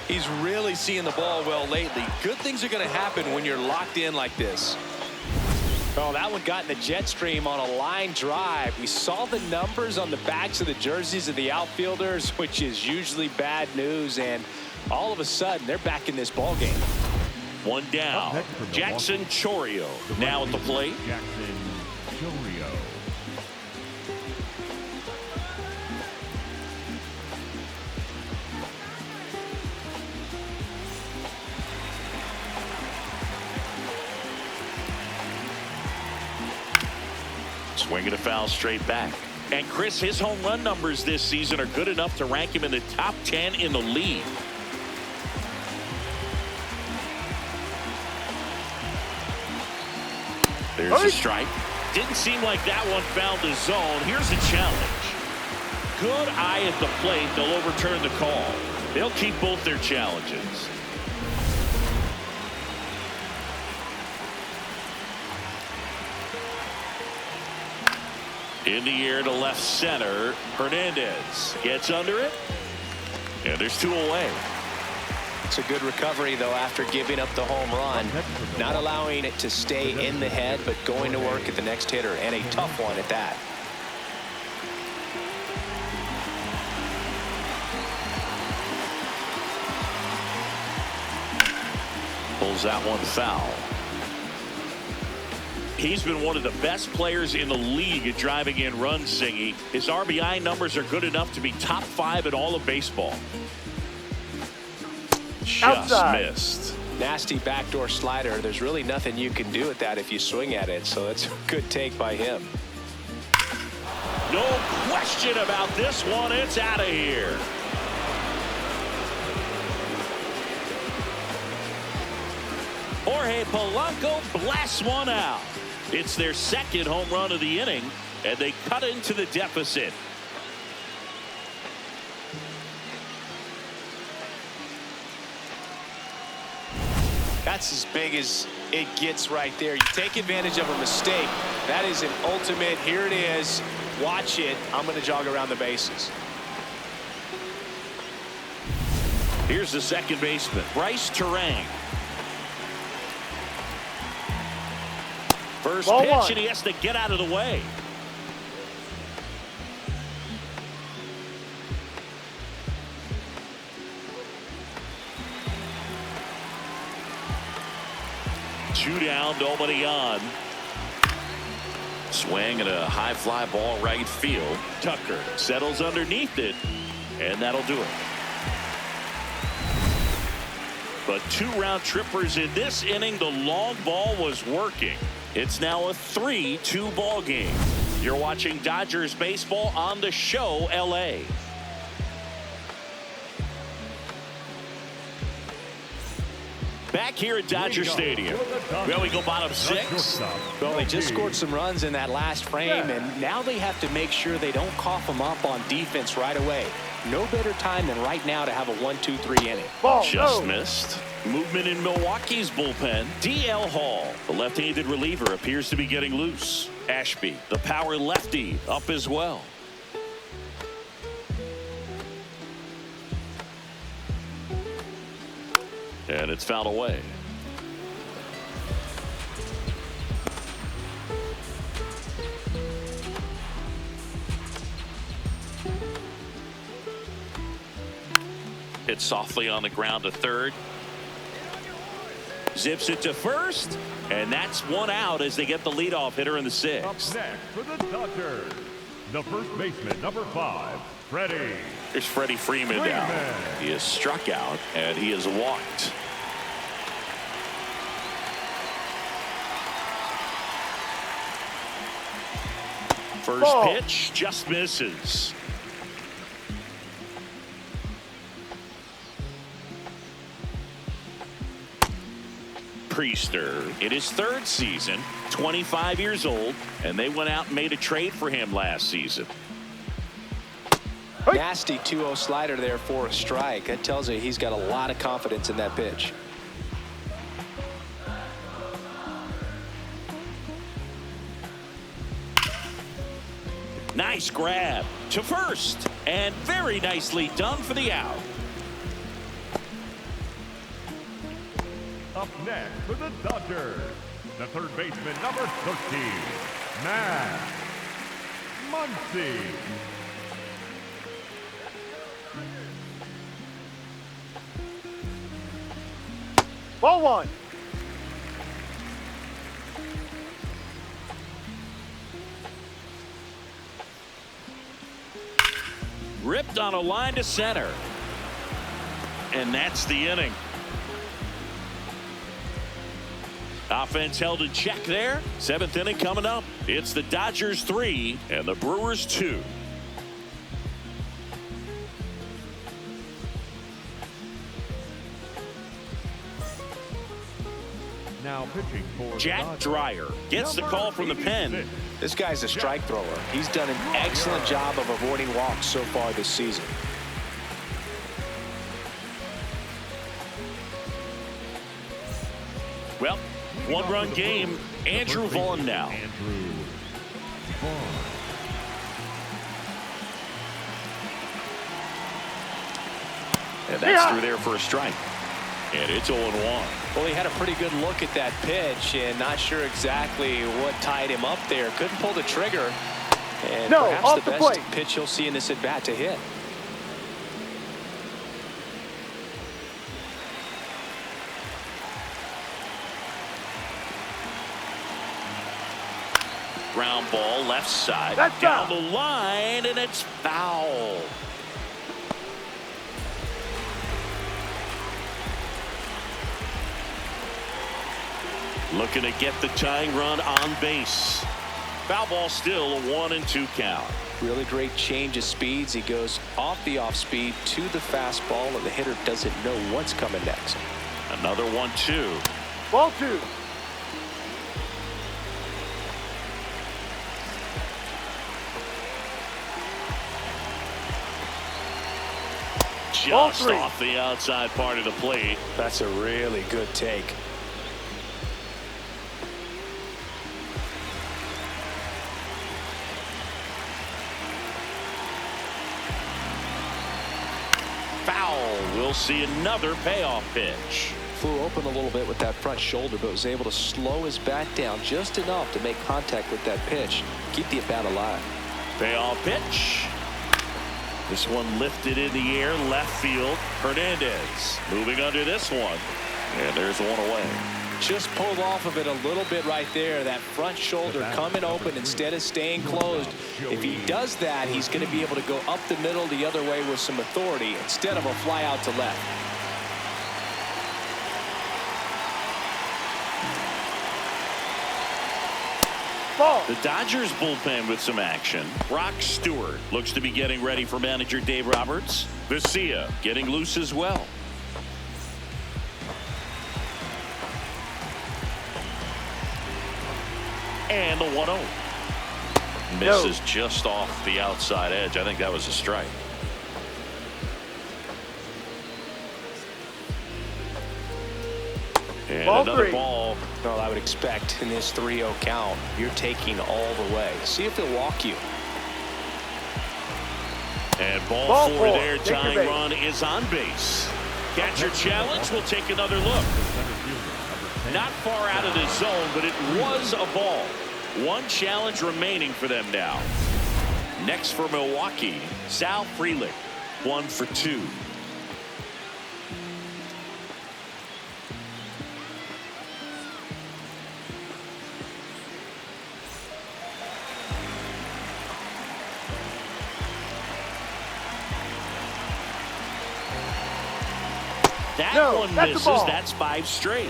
Speaker 2: He's really seeing the ball well lately. Good things are going to happen when you're locked in like this. Oh, that one got in the jet stream on a line drive. We saw the numbers on the backs of the jerseys of the outfielders, which is usually bad news, and all of a sudden they're back in this ball game.
Speaker 1: One down. Jackson Chorio now at the plate.
Speaker 3: Jackson Chorio.
Speaker 1: Swing and a foul straight back. And Chris, his home run numbers this season are good enough to rank him in the top 10 in the league. There's a strike. Didn't seem like that one found the zone. Here's a challenge. Good eye at the plate. They'll overturn the call. They'll keep both their challenges. In the air to left center. Hernandez gets under it. And there's 2 away.
Speaker 2: It's a good recovery, though, after giving up the home run. Not allowing it to stay in the head, but going to work at the next hitter, and a tough one at that.
Speaker 1: Pulls that one foul. He's been one of the best players in the league at driving in runs, Singy. His RBI numbers are good enough to be top 5 in all of baseball. Just missed.
Speaker 2: Nasty backdoor slider. There's really nothing you can do with that if you swing at it, so that's a good take by him.
Speaker 1: No question about this one. It's out of here. Jorge Polanco blasts one out. It's their 2nd home run of the inning, and they cut into the deficit.
Speaker 2: That's as big as it gets right there. You take advantage of a mistake. That is an ultimate. Here it is. Watch it. I'm going to jog around the bases.
Speaker 1: Here's the second baseman, Bryce Terang. First pitch, and he has to get out of the way. Two down, nobody on. Swing and a high fly ball right field. Tucker settles underneath it, and that'll do it. But 2 round trippers in this inning. The long ball was working. It's now a 3-2 ball game. You're watching Dodgers baseball on the show, LA. Back here at Dodger Stadium. Well, we go bottom 6.
Speaker 2: Well, they just scored some runs in that last frame, and now they have to make sure they don't cough them up on defense right away. No better time than right now to have a 1-2-3 inning.
Speaker 1: Just missed. Movement in Milwaukee's bullpen. DL Hall, the left-handed reliever, appears to be getting loose. Ashby, the power lefty, up as well. And it's fouled away. Hit softly on the ground to third. Zips it to first. And that's one out as they get the leadoff hitter in the
Speaker 3: Up
Speaker 1: sixth.
Speaker 3: next for the Dodgers, the first baseman, number 5, Freddie.
Speaker 1: Here's Freddie Freeman now. He is struck out and he is walked. First
Speaker 4: Ball.
Speaker 1: pitch just misses. Priester in his third season, 25 years old, and they went out and made a trade for him last season.
Speaker 2: Nasty 2-0 slider there for a strike. That tells you he's got a lot of confidence in that pitch.
Speaker 1: Nice grab to first, and very nicely done for the out.
Speaker 3: Up next for the Dodgers, the third baseman, number 13, Matt Muncy.
Speaker 4: Ball 1.
Speaker 1: Ripped on a line to center. And that's the inning. Offense held in check there. Seventh inning coming up. It's the Dodgers 3 and the Brewers 2.
Speaker 3: Now pitching for the
Speaker 1: Jack
Speaker 3: Dodgers,
Speaker 1: Dreyer gets the call from the pen.
Speaker 2: This guy's a strike thrower. He's done an excellent job of avoiding walks so far this season.
Speaker 1: Well, one-run game. Andrew Vaughn now.
Speaker 3: Andrew Vaughn.
Speaker 1: And that's through there for a strike. And it's 0-1.
Speaker 2: Well, he had a pretty good look at that pitch and not sure exactly what tied him up there. Couldn't pull the trigger. And perhaps
Speaker 4: off
Speaker 2: the
Speaker 4: the
Speaker 2: best
Speaker 4: plate.
Speaker 2: pitch he'll see in this at-bat to hit.
Speaker 1: Ground ball left side.
Speaker 4: That's
Speaker 1: down
Speaker 4: foul.
Speaker 1: the line, and it's foul. Looking to get the tying run on base. Foul ball still a 1-2 count.
Speaker 2: Really great change of speeds. He goes off the off speed to the fastball, and the hitter doesn't know what's coming next.
Speaker 1: Another 1-2.
Speaker 4: Ball 2. Ball
Speaker 1: Just
Speaker 4: 3.
Speaker 1: off the outside part of the plate.
Speaker 2: That's a really good take.
Speaker 1: Foul. We'll see another payoff pitch.
Speaker 2: Flew open a little bit with that front shoulder, but was able to slow his bat down just enough to make contact with that pitch. Keep the at-bat alive.
Speaker 1: Payoff pitch. This one lifted in the air, left field. Hernandez moving under this one. And there's one away.
Speaker 2: Just pulled off of it a little bit right there. That front shoulder coming open instead of staying closed. If he does that, he's going to be able to go up the middle the other way with some authority instead of a fly out to left.
Speaker 4: Ball.
Speaker 1: The Dodgers bullpen with some action. Brock Stewart looks to be getting ready for manager Dave Roberts. Vesia getting loose as well. And the 1-0. Misses just off the outside edge. I think that was a strike. And
Speaker 4: Ball
Speaker 1: another
Speaker 4: 3.
Speaker 1: ball.
Speaker 2: Well, I would expect in this 3-0 count, you're taking all the way. See if he'll walk you.
Speaker 1: And ball
Speaker 4: Ball
Speaker 1: 4
Speaker 4: 4.
Speaker 1: there.
Speaker 4: Take your
Speaker 1: Tying
Speaker 4: base.
Speaker 1: run is on base. Catcher challenge. We'll take another look. Not far out of the zone, but it was a ball. One challenge remaining for them now. Next for Milwaukee, Sal Frelick, 1 for 2. That
Speaker 4: No,
Speaker 1: one
Speaker 4: that's a
Speaker 1: misses.
Speaker 4: ball.
Speaker 1: That's 5 straight.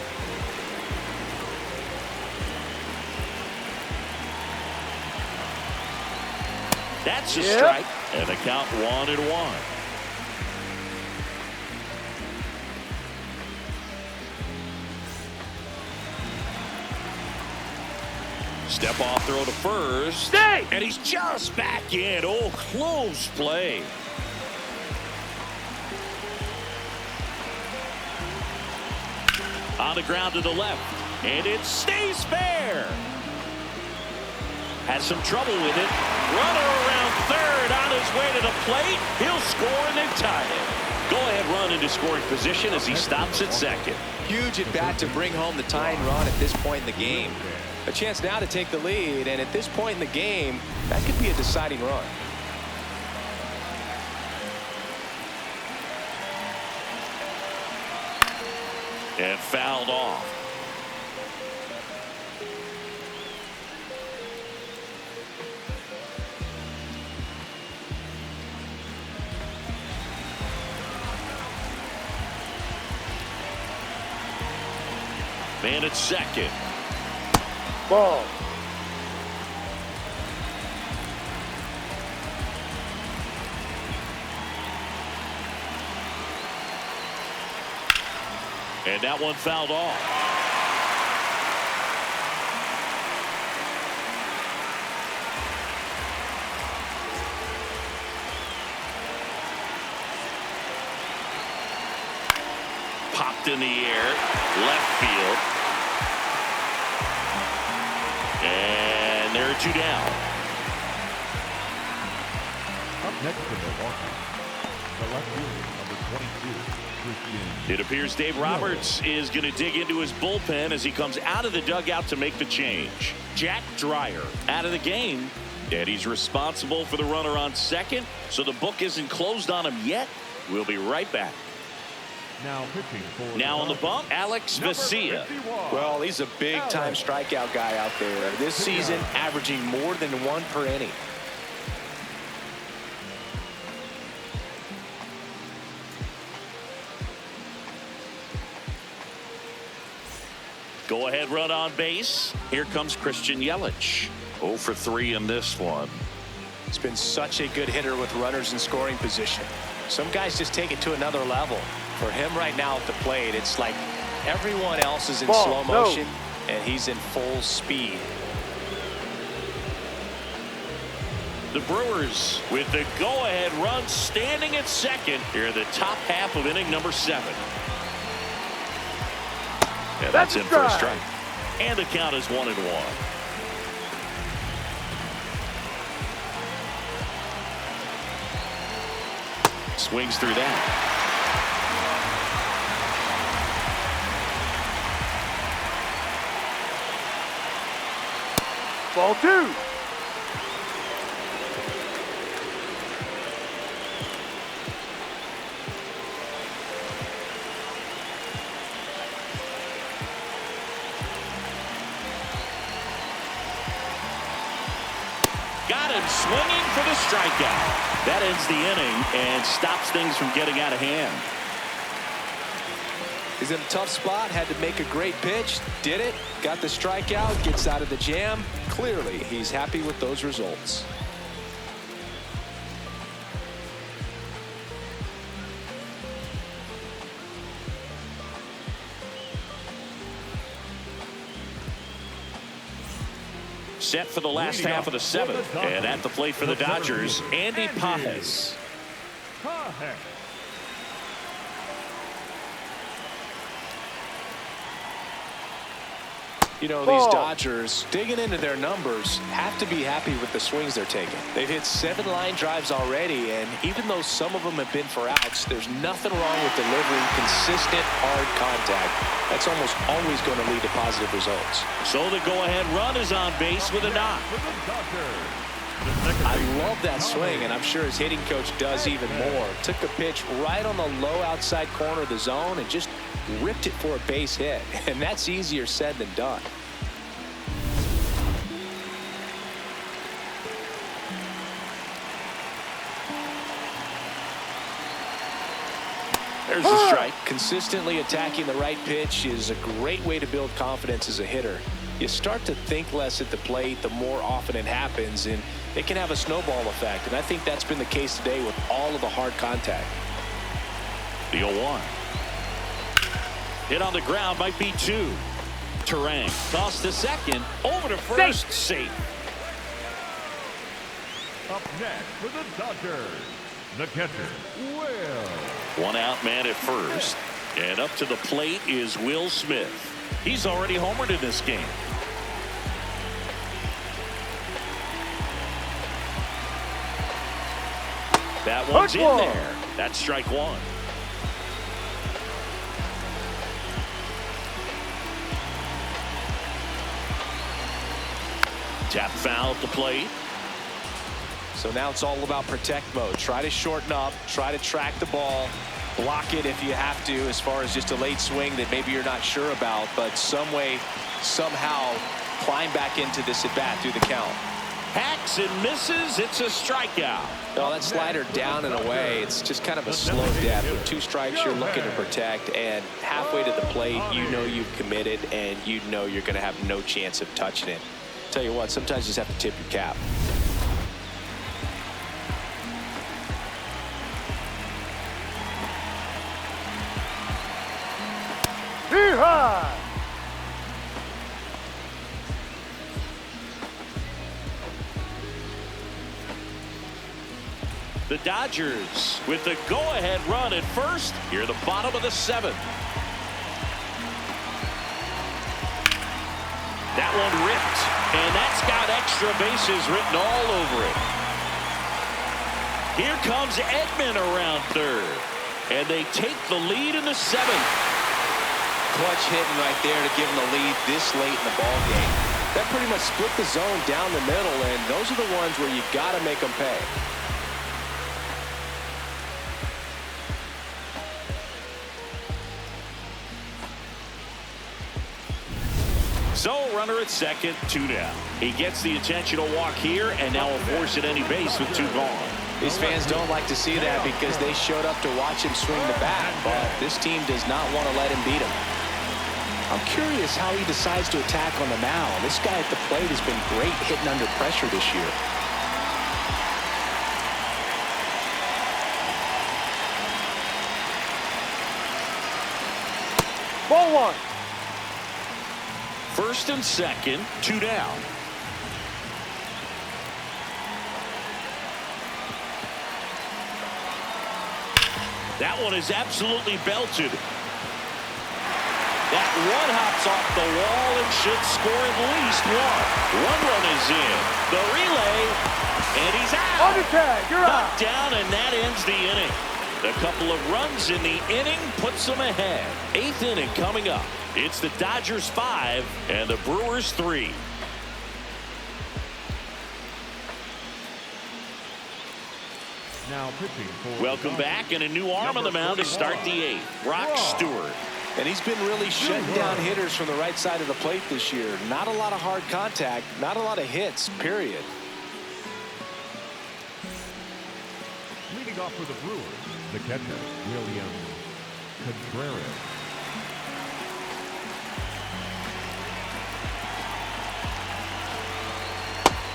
Speaker 1: That's a strike. And the count 1-1. Step off throw to first.
Speaker 4: Stay!
Speaker 1: And he's just back in. Oh, close play. On the ground to the left. And it stays fair. Has some trouble with it. Runner around third on his way to the plate. He'll score and then tie it. Go ahead run into scoring position as he stops at second.
Speaker 2: Huge at bat to bring home the tying run at this point in the game. A chance now to take the lead, and at this point in the game, that could be a deciding run.
Speaker 1: And fouled off. Man at second.
Speaker 4: Ball.
Speaker 1: And that one fouled off. Popped in the air, left field. And there are 2 down.
Speaker 3: Up next to Milwaukee, the left fielder, number 22.
Speaker 1: It appears Dave Roberts is going to dig into his bullpen as he comes out of the dugout to make the change. Jack Dreyer out of the game, and he's responsible for the runner on second, so the book isn't closed on him yet. We'll be right back.
Speaker 3: Now pitching for
Speaker 1: Now on the bump, Alex Vesia.
Speaker 2: Well, he's a big-time strikeout guy out there. This season, averaging more than 1 per inning.
Speaker 1: Go ahead run on base. Here comes Christian Yelich. 0 for 3 in this one.
Speaker 2: He's been such a good hitter with runners in scoring position. Some guys just take it to another level. For him right now at the plate, it's like everyone else is in slow motion, and he's in full speed.
Speaker 1: The Brewers with the go-ahead run standing at second here in the top half of inning number 7. And that's in for a strike. And the count is 1-1. Swings through that.
Speaker 4: Ball 2.
Speaker 1: Got him swinging for the strikeout. That ends the inning and stops things from getting out of hand.
Speaker 2: He's in a tough spot, had to make a great pitch, did it, got the strikeout, gets out of the jam. Clearly, he's happy with those results.
Speaker 1: Set for the last half of the 7th. And at the plate for the Dodgers, Andy Pages.
Speaker 2: You know, these Dodgers, digging into their numbers, have to be happy with the swings they're taking. They've hit 7 line drives already, and even though some of them have been for outs, there's nothing wrong with delivering consistent, hard contact. That's almost always going to lead to positive results.
Speaker 1: So the go-ahead run is on base with a knock.
Speaker 2: I love that swing, and I'm sure his hitting coach does even more. Took a pitch right on the low outside corner of the zone and just ripped it for a base hit. And that's easier said than done.
Speaker 1: There's the strike.
Speaker 2: Consistently attacking the right pitch is a great way to build confidence as a hitter. You start to think less at the plate the more often it happens, and it can have a snowball effect. And I think that's been the case today with all of the hard contact.
Speaker 1: The 0-1. Hit on the ground, might be 2. Terang toss to second, over to first, safe.
Speaker 3: Up next for the Dodgers, the catcher, Will.
Speaker 1: One out man at first, and up to the plate is Will Smith. He's already homered in this game. That one's in there. That's strike 1. Tap foul at the plate.
Speaker 2: So now it's all about protect mode. Try to shorten up, try to track the ball, block it if you have to, as far as just a late swing that maybe you're not sure about, but some way, somehow climb back into this at bat through the count.
Speaker 1: Hacks and misses. It's a strikeout.
Speaker 2: No, that slider down and away. It's just kind of a slow death. With 2 strikes, you're looking to protect, and halfway to the plate, you know you've committed, and you know you're going to have no chance of touching it. Tell you what, sometimes you just have to tip your cap.
Speaker 4: Yeehaw!
Speaker 1: The Dodgers with the go-ahead run at first here at the bottom of the 7th. That one ripped, and that's got extra bases written all over it. Here comes Edman around third, and they take the lead in the 7th.
Speaker 2: Clutch hitting right there to give them the lead this late in the ball game. That pretty much split the zone down the middle, and those are the ones where you got to make them pay.
Speaker 1: So runner at second, 2 down. He gets the intentional walk here, and now will force at any base with 2 gone.
Speaker 2: These fans don't like to see that because they showed up to watch him swing the bat, but this team does not want to let him beat him. I'm curious how he decides to attack on the mound. This guy at the plate has been great hitting under pressure this year.
Speaker 4: Ball 1.
Speaker 1: First and second, 2 down. That one is absolutely belted. That one hops off the wall and should score at least 1. 1 run is in. The relay, and he's out.
Speaker 4: On the tag, you're out.
Speaker 1: Knocked down, and that ends the inning. A couple of runs in the inning puts them ahead. 8th inning coming up. It's the Dodgers 5 and the Brewers 3.
Speaker 3: Now pitching for
Speaker 1: Welcome back, and a new arm on the mound to start the 8th. Brock Stewart.
Speaker 2: And he's been really shutting down hitters from the right side of the plate this year. Not a lot of hard contact, not a lot of hits, period.
Speaker 3: leading off for the Brewers, the catcher, William Contreras.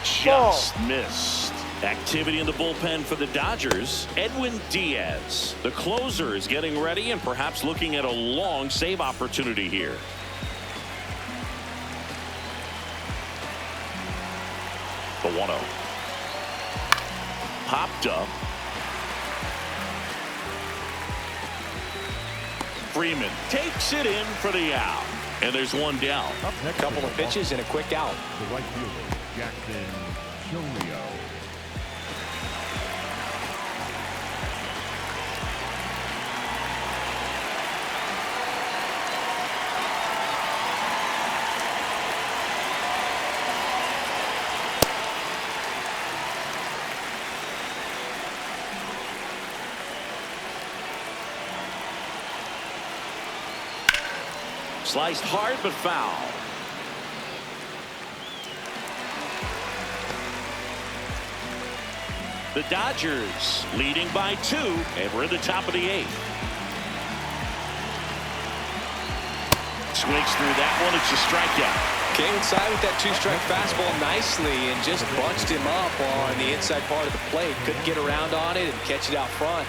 Speaker 1: Just missed. Activity in the bullpen for the Dodgers. Edwin Diaz, the closer, is getting ready and perhaps looking at a long save opportunity here. The 1-0. Popped up. Freeman takes it in for the out. And there's one down.
Speaker 2: A couple of pitches and a quick out.
Speaker 3: The right fielder, Jackson Julio.
Speaker 1: Sliced hard but foul. The Dodgers leading by 2, and we're at the top of the 8th. swings through that one. It's a strikeout.
Speaker 2: Came inside with that two-strike fastball nicely and just bunched him up on the inside part of the plate. Couldn't get around on it and catch it out front.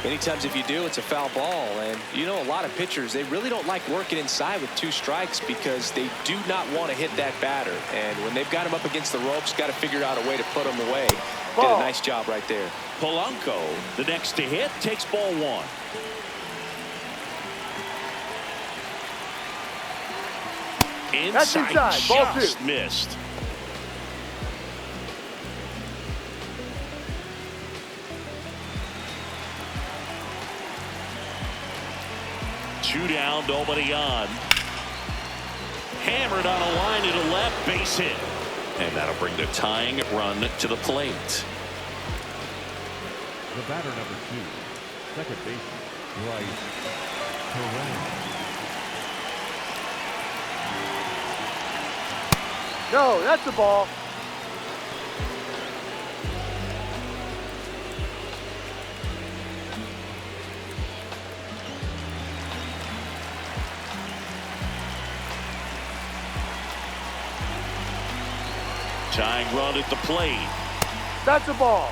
Speaker 2: Many times if you do, it's a foul ball. And you know, a lot of pitchers, they really don't like working inside with two strikes because they do not want to hit that batter. And when they've got him up against the ropes, got to figure out a way to put him away. Did a nice job right there.
Speaker 1: Polanco, the next to hit, takes ball one. Inside,
Speaker 4: ball
Speaker 1: just
Speaker 4: two.
Speaker 1: missed. Two down, nobody on. Hammered on a line to the left, base hit. And that'll bring the tying run to the plate.
Speaker 3: The batter number 2, second baseman, Bryce Terang.
Speaker 4: No, that's the ball.
Speaker 1: Tying run at the plate.
Speaker 4: That's the ball.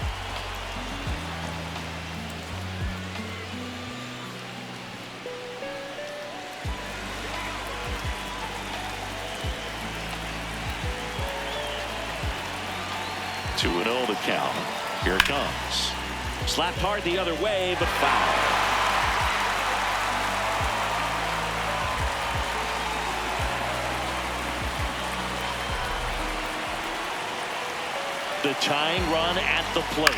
Speaker 1: Two and 0 to count. Here it comes. Slapped hard the other way, but foul. The tying run at the plate.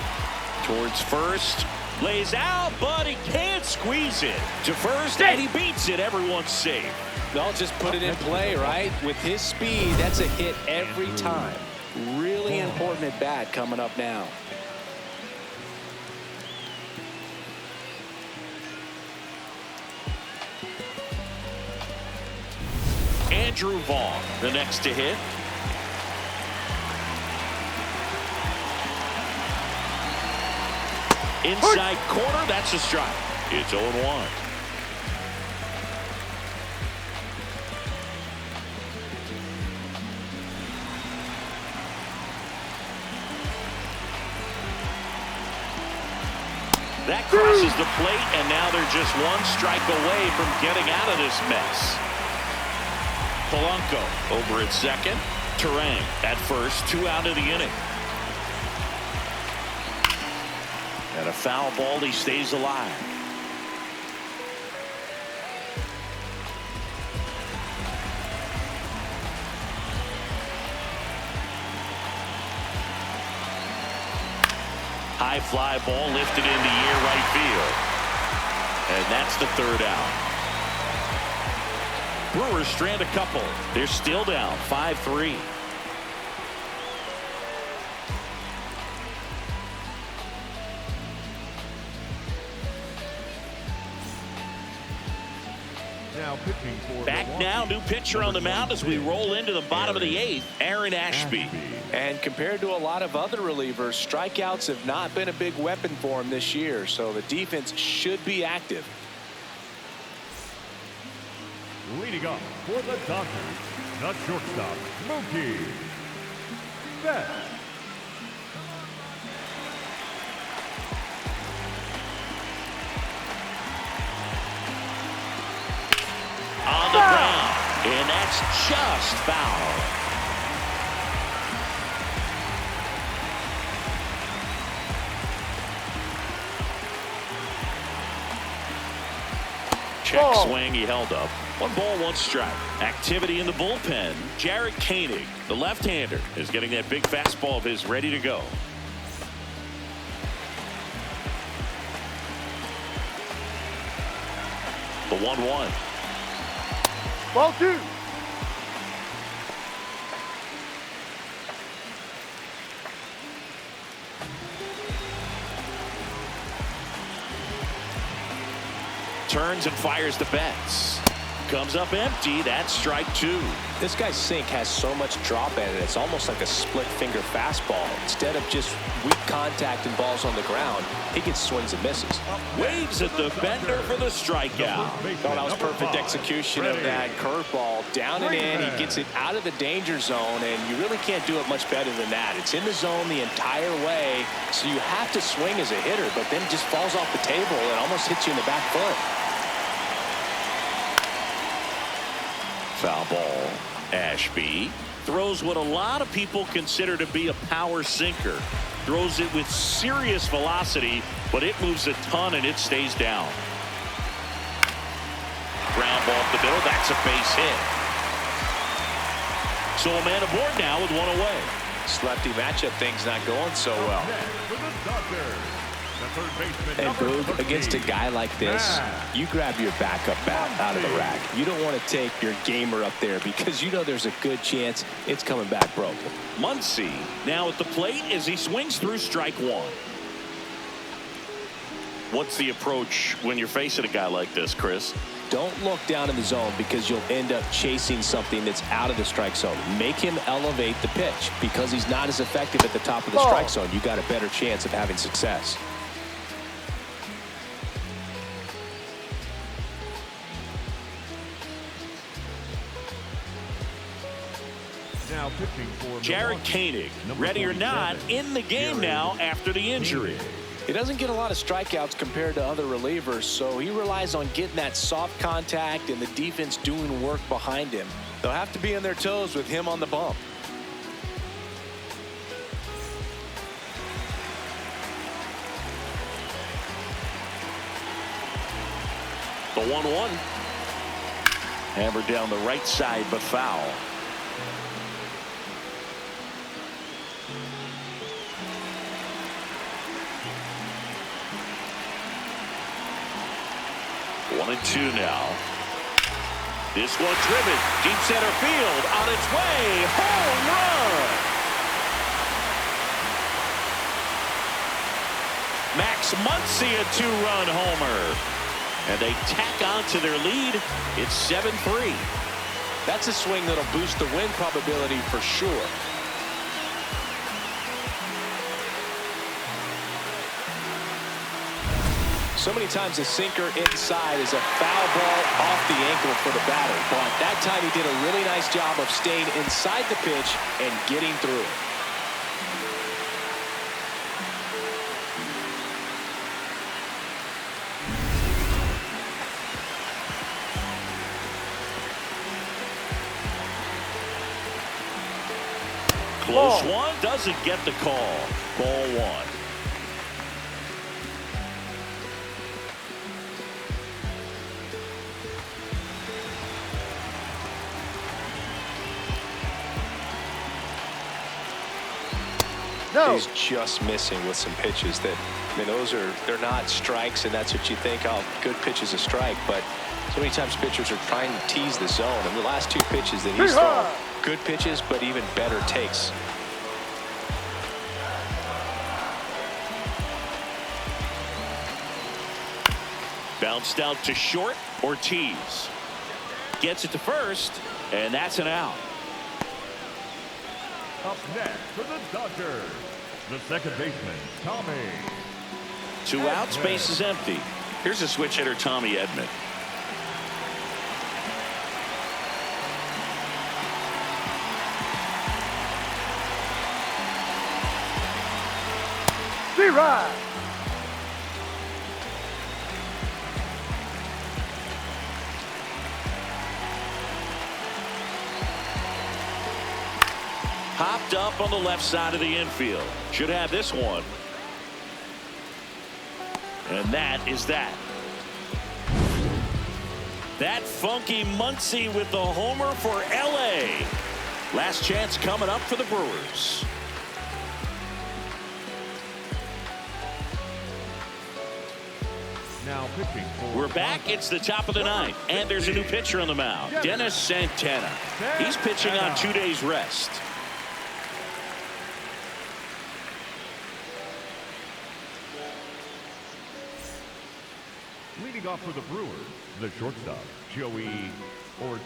Speaker 1: Towards first. Lays out, but he can't squeeze it. To first, and he beats it. Everyone's safe.
Speaker 2: They'll just put it in play, right? With his speed, that's a hit every time. Really important at bat coming up now.
Speaker 1: Andrew Vaughn, the next to hit. Inside corner, that's a strike. It's 0-1. That crosses the plate, and now they're just one strike away from getting out of this mess. Polanco over at second. Terang at first, 2 out of the inning. And a foul ball, he stays alive. High fly ball lifted in the air right field. And that's the third out. Brewers strand a couple. They're still down 5-3.
Speaker 3: Now pitching for
Speaker 1: Back now, new pitcher on the mound as we roll into the bottom of the 8th, Aaron Ashby.
Speaker 2: And compared to a lot of other relievers, strikeouts have not been a big weapon for him this year, so the defense should be active.
Speaker 3: Leading up for the Dodgers, the shortstop, Mookie Betts.
Speaker 1: On the ground, and that's just foul. Check swing, he held up. 1 ball, 1 strike. Activity in the bullpen. Jarrett Koenig, the left-hander, is getting that big fastball of his ready to go. The 1-1.
Speaker 4: Ball 2.
Speaker 1: Turns and fires to Betts. Comes up empty. That's strike two.
Speaker 2: This guy's sink has so much drop in it. It's almost like a split finger fastball. Instead of just weak contact and balls on the ground, he gets swings and misses.
Speaker 1: Waves at the bender for the strikeout.
Speaker 2: Oh, that was perfect execution of that curveball. Down and in. He gets it out of the danger zone, and you really can't do it much better than that. It's in the zone the entire way, so you have to swing as a hitter, but then it just falls off the table and almost hits you in the back foot.
Speaker 1: Foul ball. Ashby throws what a lot of people consider to be a power sinker. Throws it with serious velocity, but it moves a ton and it stays down. Ground ball up the middle. That's a base hit. So a man aboard now with one away.
Speaker 2: This lefty matchup thing's not going so well. And Boog, against a guy like this, you grab your backup bat out of the rack. You don't want to take your gamer up there because you know there's a good chance it's coming back broken.
Speaker 1: Muncy now at the plate as he swings through strike one. What's the approach when you're facing a guy like this, Chris?
Speaker 2: Don't look down in the zone because you'll end up chasing something that's out of the strike zone. Make him elevate the pitch because he's not as effective at the top of the strike zone. You got a better chance of having success.
Speaker 3: Now pitching for
Speaker 1: Jared Koenig, ready or not, in the game now after the injury.
Speaker 2: He doesn't get a lot of strikeouts compared to other relievers, so he relies on getting that soft contact and the defense doing work behind him. They'll have to be on their toes with him on the bump.
Speaker 1: The 1-1. Hammered down the right side, but foul. One and two now. This one driven deep center field on its way. Home run. Max Muncy, a two-run homer. And they tack on to their lead. It's 7-3.
Speaker 2: That's a swing that'll boost the win probability for sure. So many times a sinker inside is a foul ball off the ankle for the batter. But that time he did a really nice job of staying inside the pitch and getting through it.
Speaker 1: Close one, doesn't get the call. Ball one.
Speaker 4: No.
Speaker 2: He's just missing with some pitches that, I mean, they're not strikes, and that's what you think, oh, good pitch is a strike. But so many times pitchers are trying to tease the zone. And the last two pitches that he's thrown, good pitches, but even better takes.
Speaker 1: Bounced out to short. Ortiz gets it to first, and that's an out.
Speaker 3: Up next for the Dodgers, the second baseman, Tommy.
Speaker 1: Two outs, base is empty. Here's a switch hitter, Tommy Edman.
Speaker 4: Right.
Speaker 1: Popped up on the left side of the infield. Should have this one. And that is that. That funky Muncy with the homer for LA. Last chance coming up for the Brewers.
Speaker 3: Now pitching for
Speaker 1: We're back. It's the top of the ninth, and there's a new pitcher on the mound, Dennis Santana. He's pitching on 2 days rest.
Speaker 3: Leading off for the Brewers, the shortstop, Joey Ortiz.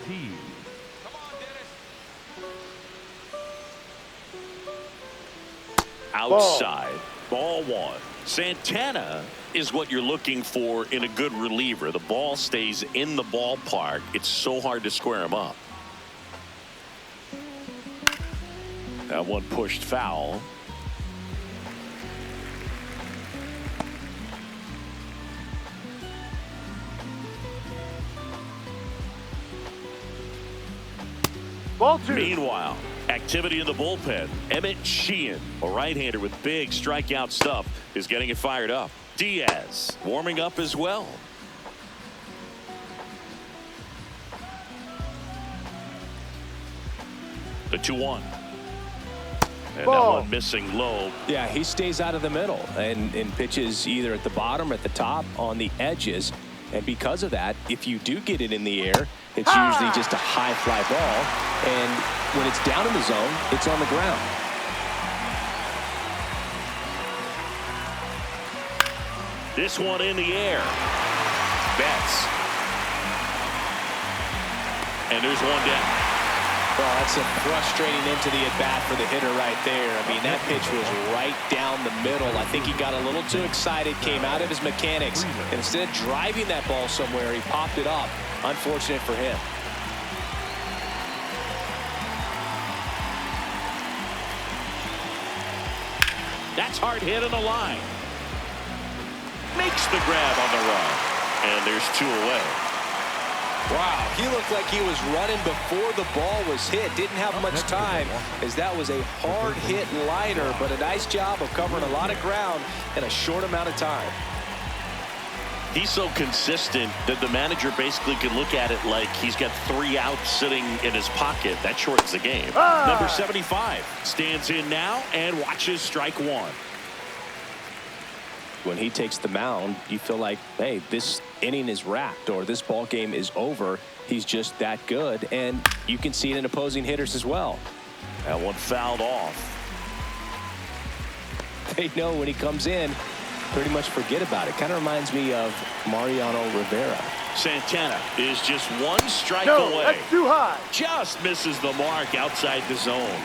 Speaker 1: Outside, ball one. Santana is what you're looking for in a good reliever. The ball stays in the ballpark. It's so hard to square him up. That one pushed foul.
Speaker 4: Ball two.
Speaker 1: Meanwhile, activity in the bullpen. Emmett Sheehan, a right-hander with big strikeout stuff, is getting it fired up. Diaz warming up as well. The 2-1. And
Speaker 4: Ball.
Speaker 1: that one missing low.
Speaker 2: Yeah, he stays out of the middle and pitches either at the bottom or at the top on the edges. And because of that, if you do get it in the air, it's usually just a high fly ball. And when it's down in the zone, it's on the ground.
Speaker 1: This one in the air. Betts. And there's one down.
Speaker 2: Well, that's a frustrating end to the at-bat for the hitter right there. I mean, that pitch was right down the middle. I think he got a little too excited, came out of his mechanics, and instead of driving that ball somewhere, he popped it up. Unfortunate for him.
Speaker 1: That's hard hit on the line. Makes the grab on the run. And there's 2 away.
Speaker 2: Wow, he looked like he was running before the ball was hit. Didn't have much time, as that was a hard hit liner, but a nice job of covering a lot of ground in a short amount of time.
Speaker 1: He's so consistent that the manager basically can look at it like he's got 3 outs sitting in his pocket. That shortens the game. Number 75 stands in now and watches strike 1.
Speaker 2: When he takes the mound, you feel like, hey, this inning is wrapped or this ball game is over. He's just that good, and you can see it in opposing hitters as well.
Speaker 1: That one fouled off.
Speaker 2: They know when he comes in, pretty much forget about it. Kind of reminds me of Mariano Rivera.
Speaker 1: Santana is just 1 strike
Speaker 4: No,
Speaker 1: away.
Speaker 4: that's too high.
Speaker 1: Just misses the mark outside the zone.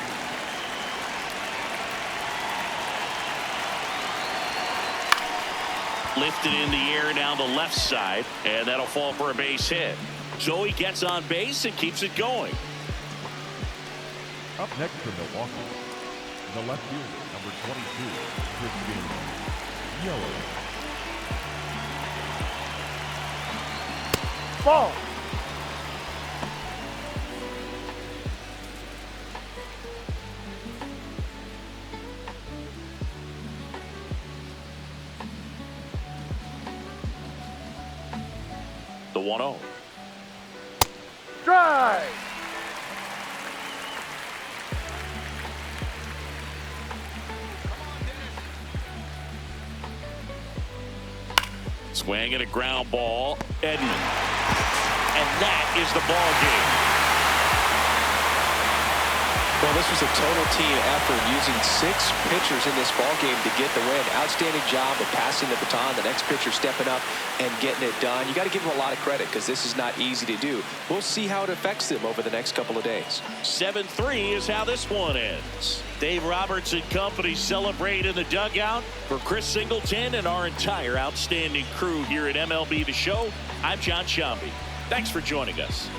Speaker 1: Lifted in the air down the left side, and that'll fall for a base hit. So he gets on base and keeps it going.
Speaker 3: Up next for Milwaukee, the left fielder, number 22, Christian Yelich.
Speaker 4: Ball.
Speaker 1: The 1-0.
Speaker 4: Drive.
Speaker 1: Swing and a ground ball. Edman. And that is the ball game.
Speaker 2: Well, this was a total team effort, using 6 pitchers in this ball game to get the win. Outstanding job of passing the baton, the next pitcher stepping up and getting it done. You got to give them a lot of credit because this is not easy to do. We'll see how it affects them over the next couple of days.
Speaker 1: 7-3 is how this one ends. Dave Roberts and company celebrate in the dugout. For Chris Singleton and our entire outstanding crew here at MLB The Show, I'm John Shambi. Thanks for joining us.